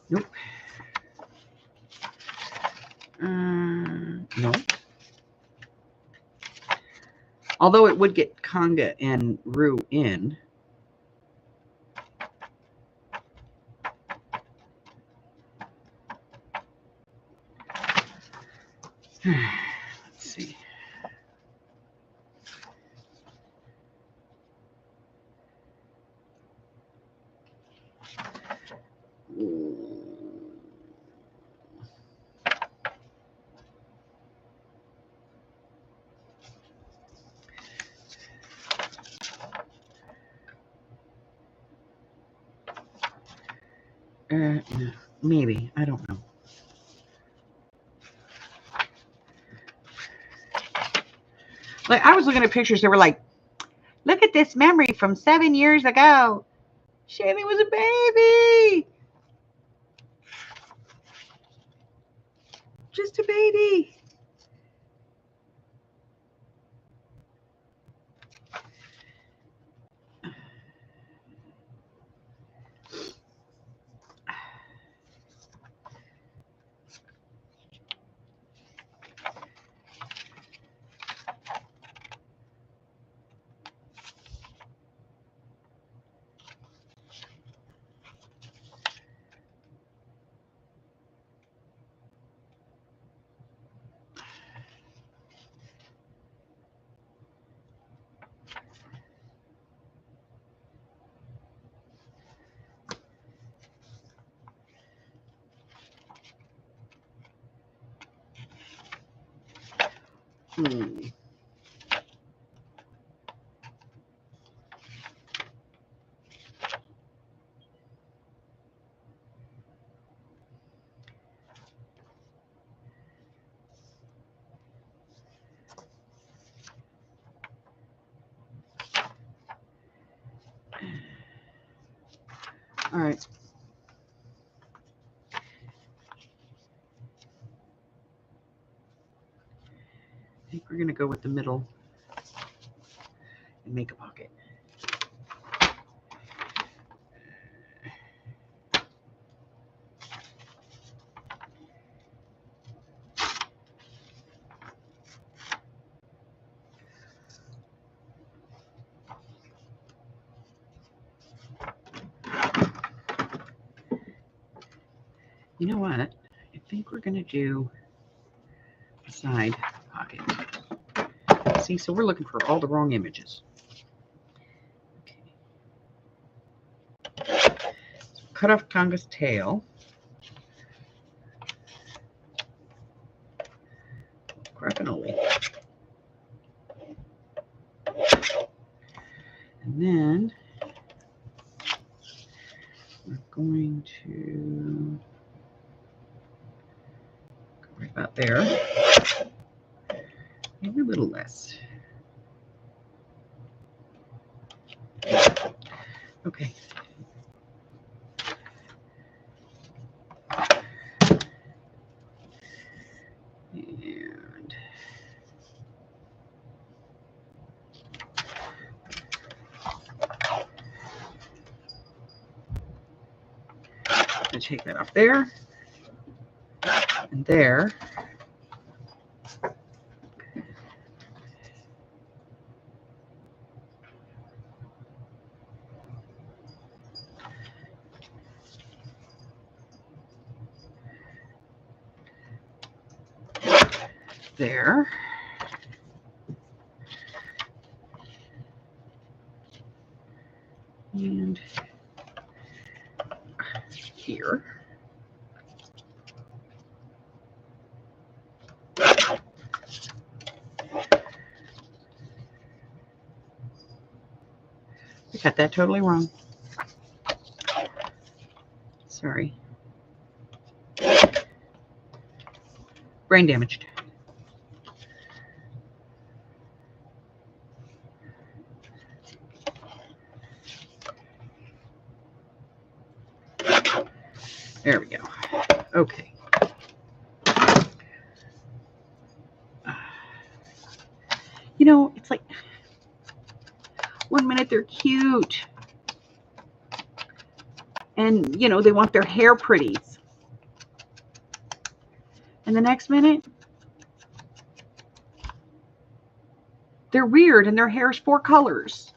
Nope. No. Although it would get Conga and Roo in. Let's see. No, maybe. I don't know. Like, I was looking at pictures that were like, look at this memory from 7 years ago. Shaylee was a baby. Just a baby. All right. I think we're going to go with the middle and make a pocket. You know what? I think we're going to do a side pocket. See, so we're looking for all the wrong images. Okay. So cut off Conga's tail. Crappinoli. And then we're going to go right about there. Maybe a little less. Okay. And I take that off there and there. There. And here. I got that totally wrong. Sorry. Brain damaged. There we go. Okay. You know, it's like 1 minute they're cute. And, you know, they want their hair pretties. And the next minute, they're weird and their hair's 4 colors.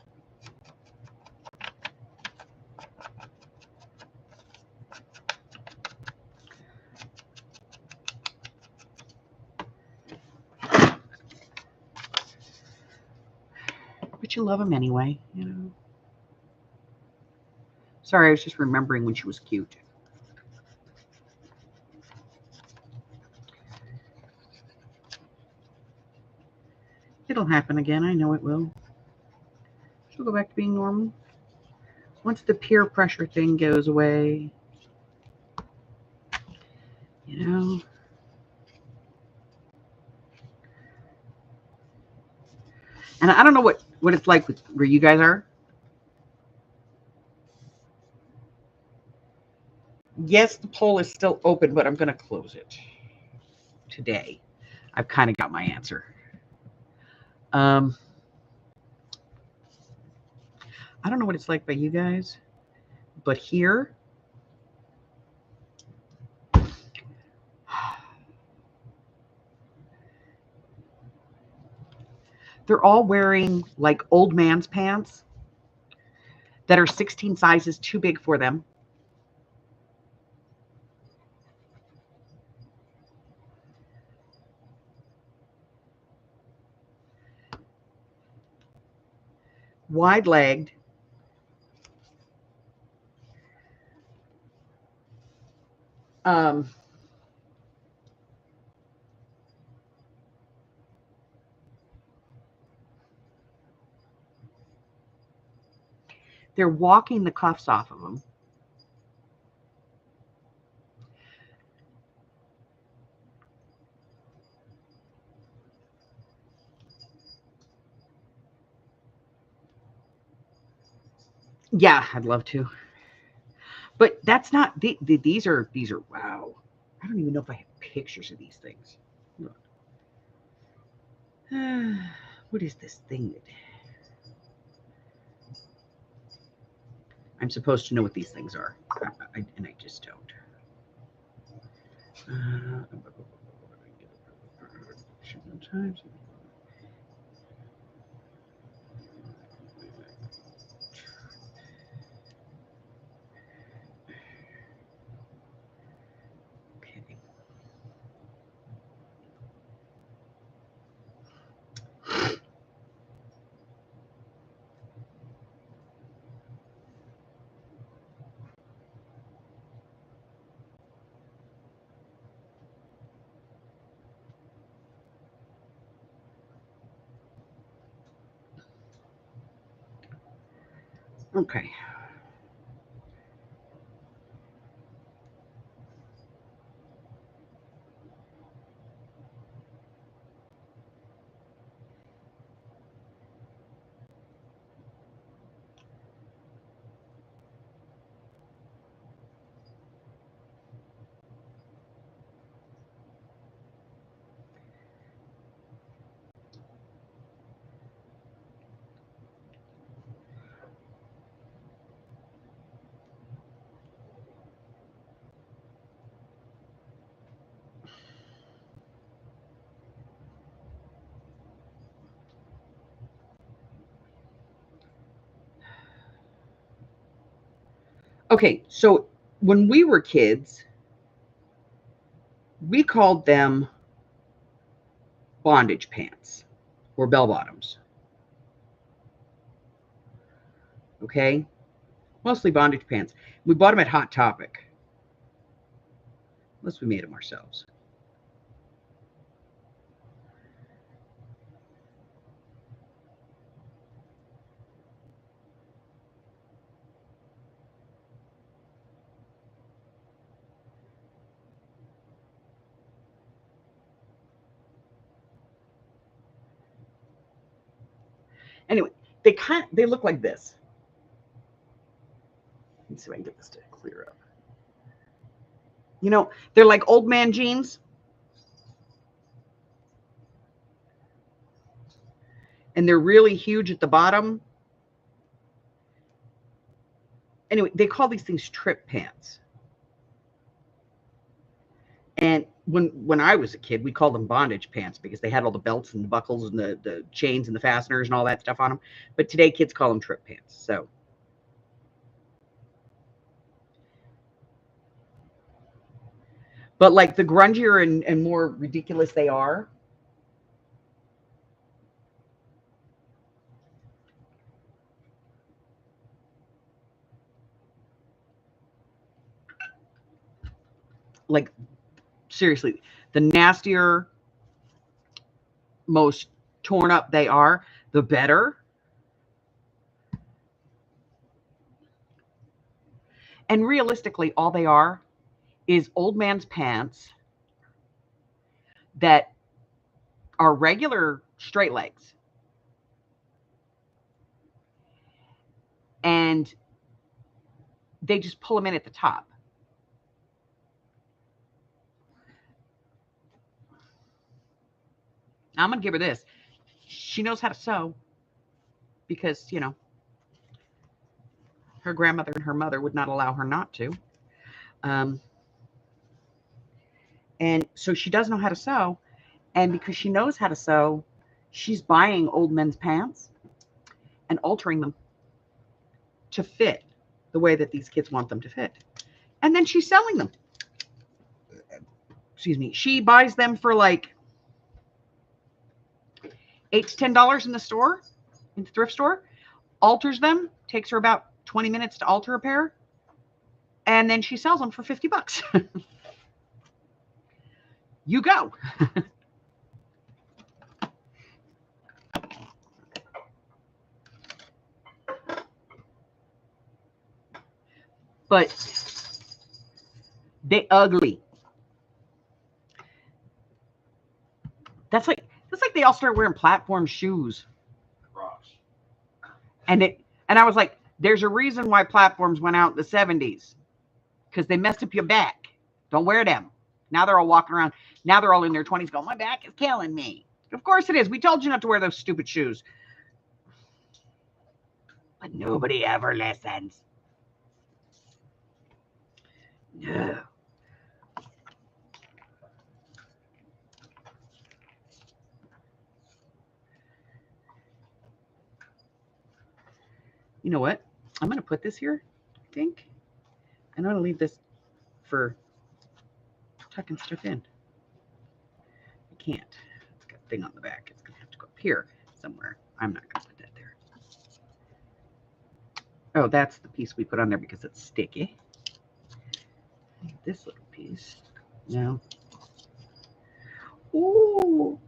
But you love them anyway, you know. Sorry, I was just remembering when she was cute. It'll happen again. I know it will. She'll go back to being normal. Once the peer pressure thing goes away, you know. And I don't know what it's like where you guys are. Yes, the poll is still open, but I'm going to close it today. I've kind of got my answer. I don't know what it's like by you guys, but here, they're all wearing like old man's pants that are 16 sizes too big for them. Wide-legged. They're walking the cuffs off of them. Yeah, I'd love to. But that's not, these are, wow. I don't even know if I have pictures of these things. Look. What is this thing? I'm supposed to know what these things are, and I just don't. Sometimes. Okay. Okay, so when we were kids, we called them bondage pants or bell bottoms. Okay, mostly bondage pants. We bought them at Hot Topic, unless we made them ourselves. Anyway, they look like this. Let's see if I can get this to clear up. You know, they're like old man jeans. And they're really huge at the bottom. Anyway, they call these things trip pants. And when I was a kid, we called them bondage pants because they had all the belts and the buckles and the chains and the fasteners and all that stuff on them. But today, kids call them trip pants. So. But like the grungier and more ridiculous they are, like seriously, the nastier, most torn up they are, the better. And realistically, all they are is old man's pants that are regular straight legs. And they just pull them in at the top. I'm going to give her this. She knows how to sew because, you know, her grandmother and her mother would not allow her not to. And so she does know how to sew. And because she knows how to sew, she's buying old men's pants and altering them to fit the way that these kids want them to fit. And then she's selling them. Excuse me. She buys them for like $8 to $10 in the store, in the thrift store, alters them, takes her about 20 minutes to alter a pair, and then she sells them for $50. You go. But they ugly. That's like they all started wearing platform shoes. And I was like, there's a reason why platforms went out in the 70s. Because they messed up your back. Don't wear them. Now they're all walking around. Now they're all in their 20s going, my back is killing me. Of course it is. We told you not to wear those stupid shoes. But nobody ever listens. No. You know what? I'm going to put this here, I think. I'm going to leave this for tucking stuff in. I can't. It's got a thing on the back. It's going to have to go up here somewhere. I'm not going to put that there. Oh, that's the piece we put on there because it's sticky. This little piece. No. Ooh.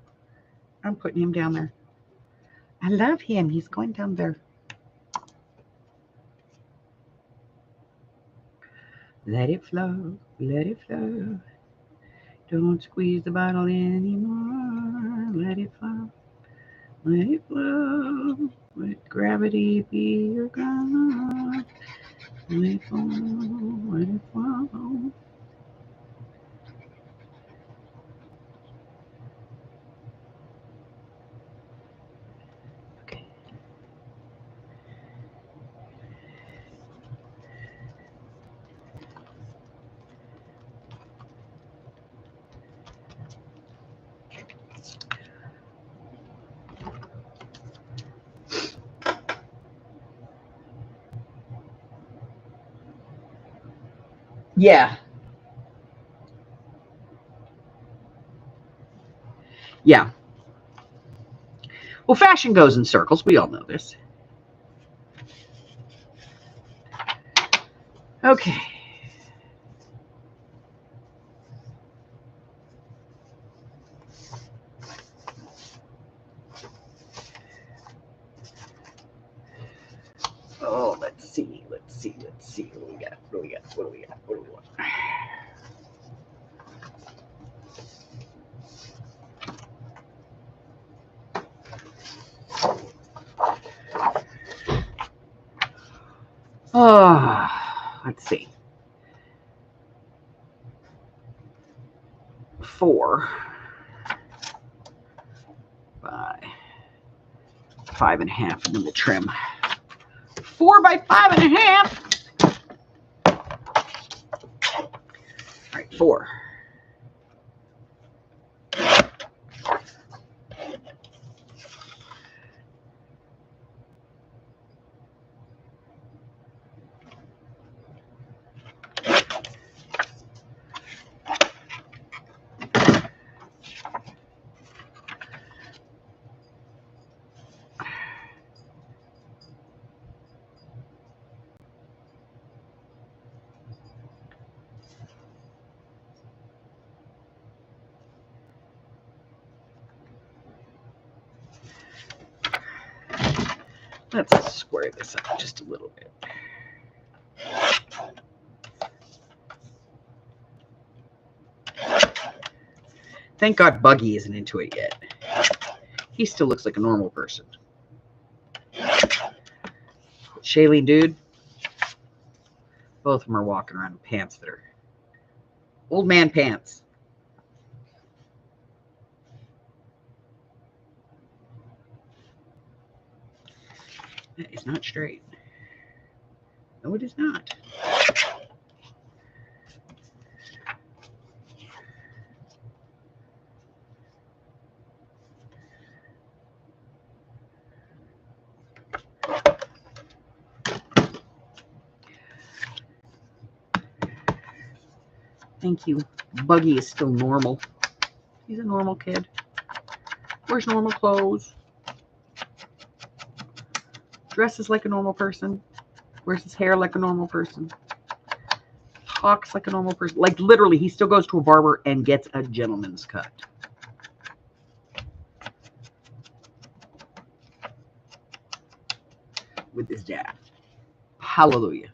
I'm putting him down there. I love him. He's going down there. Let it flow. Let it flow. Don't squeeze the bottle anymore. Let it flow. Let it flow. Let gravity be your guide. Let it flow. Let it flow. Okay. Yeah. Yeah. Well, fashion goes in circles. We all know this. Okay. Oh, let's see. What do we got? What do we want? Oh, let's see. 4 by 5.5, and then we'll trim. 4 by 5.5. 4. Let's square this up just a little bit. Thank God Buggy isn't into it yet. He still looks like a normal person. Shailene, dude, both of them are walking around in pants that are old man pants. That is not straight. No, it is not. Thank you. Buggy is still normal. He's a normal kid. Wears normal clothes. Dresses like a normal person. Wears his hair like a normal person. Talks like a normal person. Like literally, he still goes to a barber and gets a gentleman's cut. With his dad. Hallelujah.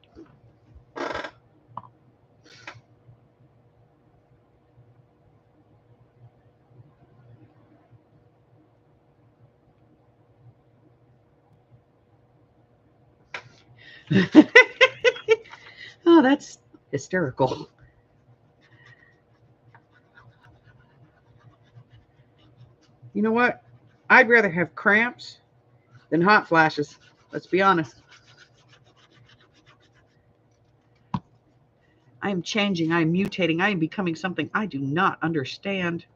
Oh, that's hysterical. You know what? I'd rather have cramps than hot flashes. Let's be honest. I am changing. I am mutating. I am becoming something I do not understand.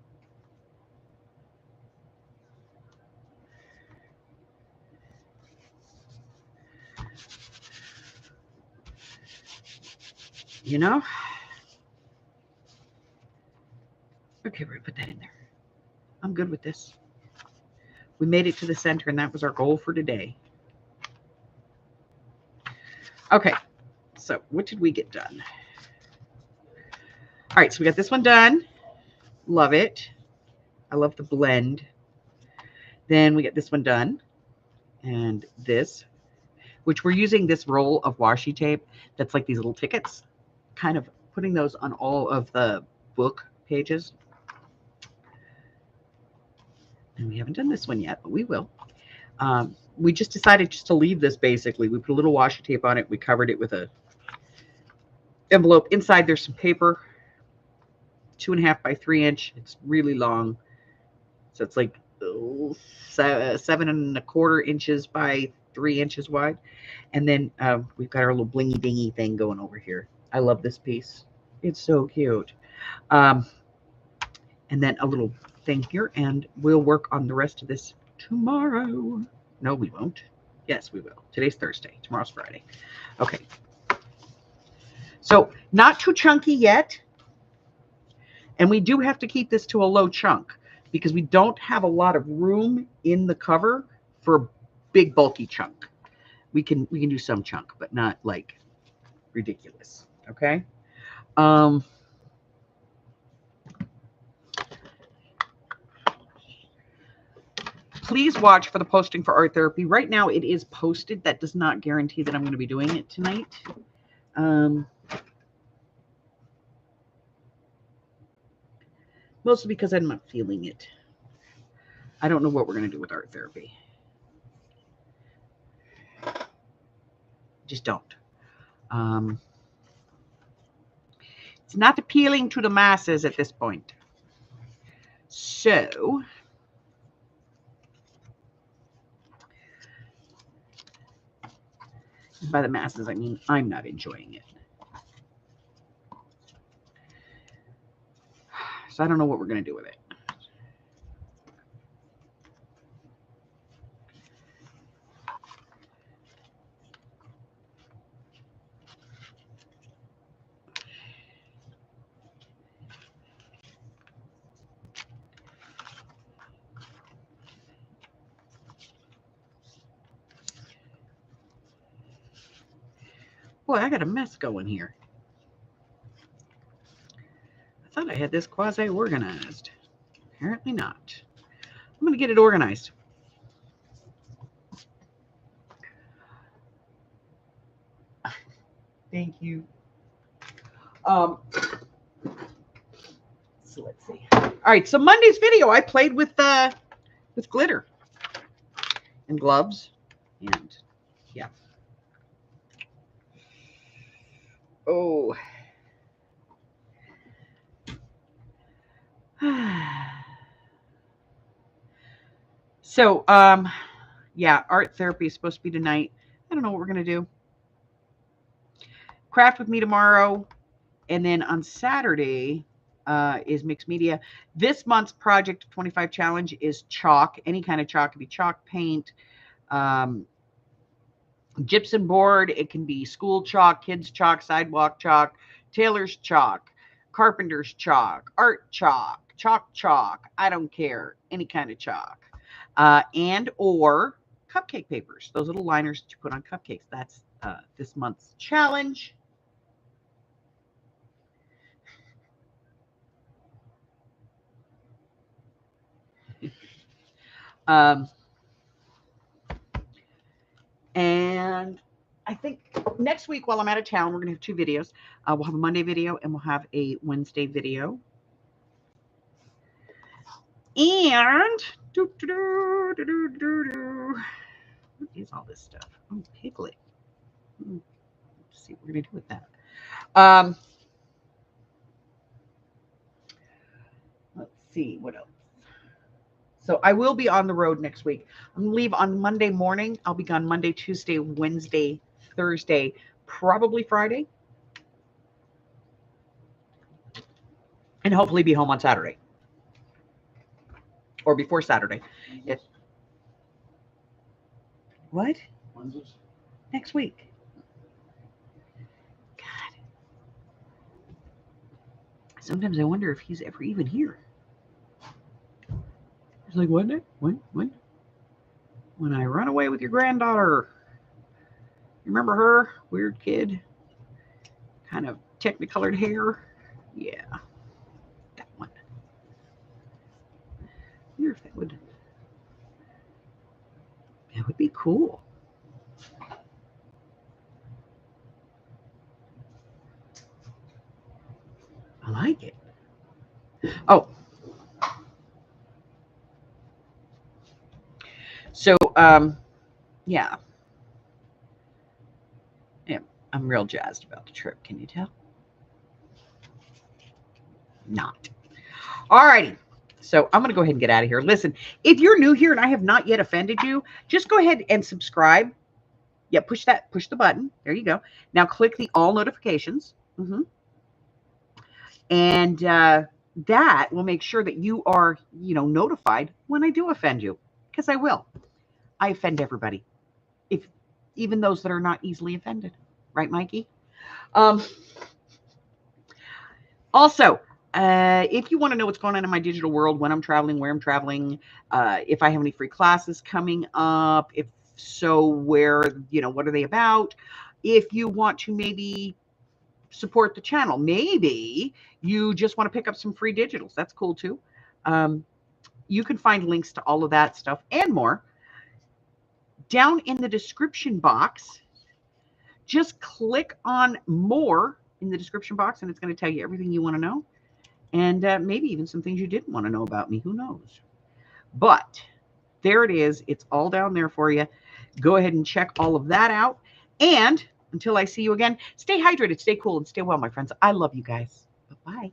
You know? Okay, we're going to put that in there. I'm good with this. We made it to the center, and that was our goal for today. Okay, so what did we get done? All right, so we got this one done. Love it. I love the blend. Then we get this one done. And this, which we're using this roll of washi tape that's like these little tickets, kind of putting those on all of the book pages. And we haven't done this one yet, but we will. We just decided just to leave this basically. We put a little washi tape on it. We covered it with a envelope. Inside there's some paper, 2.5 by 3 inch. It's really long. So it's like 7.25 inches by 3 inches wide. And then we've got our little blingy dingy thing going over here. I love this piece. It's so cute. And then a little thing here, and we'll work on the rest of this tomorrow. No, we won't. Yes, we will. Today's Thursday. Tomorrow's Friday. Okay. So not too chunky yet. And we do have to keep this to a low chunk because we don't have a lot of room in the cover for a big bulky chunk. We can do some chunk, but not like ridiculous. Okay. Please watch for the posting for art therapy. Right now it is posted. That does not guarantee that I'm going to be doing it tonight. Mostly because I'm not feeling it. I don't know what we're going to do with art therapy. Just don't. It's not appealing to the masses at this point. So, by the masses, I mean I'm not enjoying it. So I don't know what we're going to do with it. Boy, I got a mess going here. I thought I had this quasi-organized. Apparently not. I'm going to get it organized. Thank you. So let's see. All right, so Monday's video, I played with glitter and gloves, and yeah. Oh. So, yeah, art therapy is supposed to be tonight. I don't know what we're going to do. Craft with me tomorrow. And then on Saturday is mixed media. This month's Project 25 Challenge is chalk. Any kind of chalk. It could be chalk paint, gypsum board. It can be school chalk, kids chalk, sidewalk chalk, tailor's chalk, carpenter's chalk, art chalk, chalk. I don't care. Any kind of chalk. And or cupcake papers. Those little liners that you put on cupcakes. That's this month's challenge. And I think next week while I'm out of town, we're going to have 2 videos. We'll have a Monday video and we'll have a Wednesday video. And what is all this stuff? Oh, Piglet. Let's see what we're going to do with that. Let's see what else. So I will be on the road next week. I'm going to leave on Monday morning. I'll be gone Monday, Tuesday, Wednesday, Thursday, probably Friday. And hopefully be home on Saturday. Or before Saturday. What? When's this? Next week. God. Sometimes I wonder if he's ever even here. He's like, when? When I run away with your granddaughter. Remember her? Weird kid. Kind of technicolored hair. Yeah. That one. I wonder if that would be cool. I like it. Oh. So, yeah. I'm real jazzed about the trip. Can you tell? Not. All righty. So I'm going to go ahead and get out of here. Listen, if you're new here and I have not yet offended you, just go ahead and subscribe. Yeah, push the button. There you go. Now click the all notifications. And that will make sure that you are, notified when I do offend you, because I will. I offend everybody, even those that are not easily offended. Right, Mikey? Also, if you want to know what's going on in my digital world, when I'm traveling, where I'm traveling, if I have any free classes coming up, if so, where, what are they about? If you want to maybe support the channel, maybe you just want to pick up some free digitals. That's cool too. You can find links to all of that stuff and more down in the description box. Just click on more in the description box and it's going to tell you everything you want to know. And maybe even some things you didn't want to know about me. Who knows? But there it is. It's all down there for you. Go ahead and check all of that out. And until I see you again, stay hydrated, stay cool, and stay well, my friends. I love you guys. Bye-bye.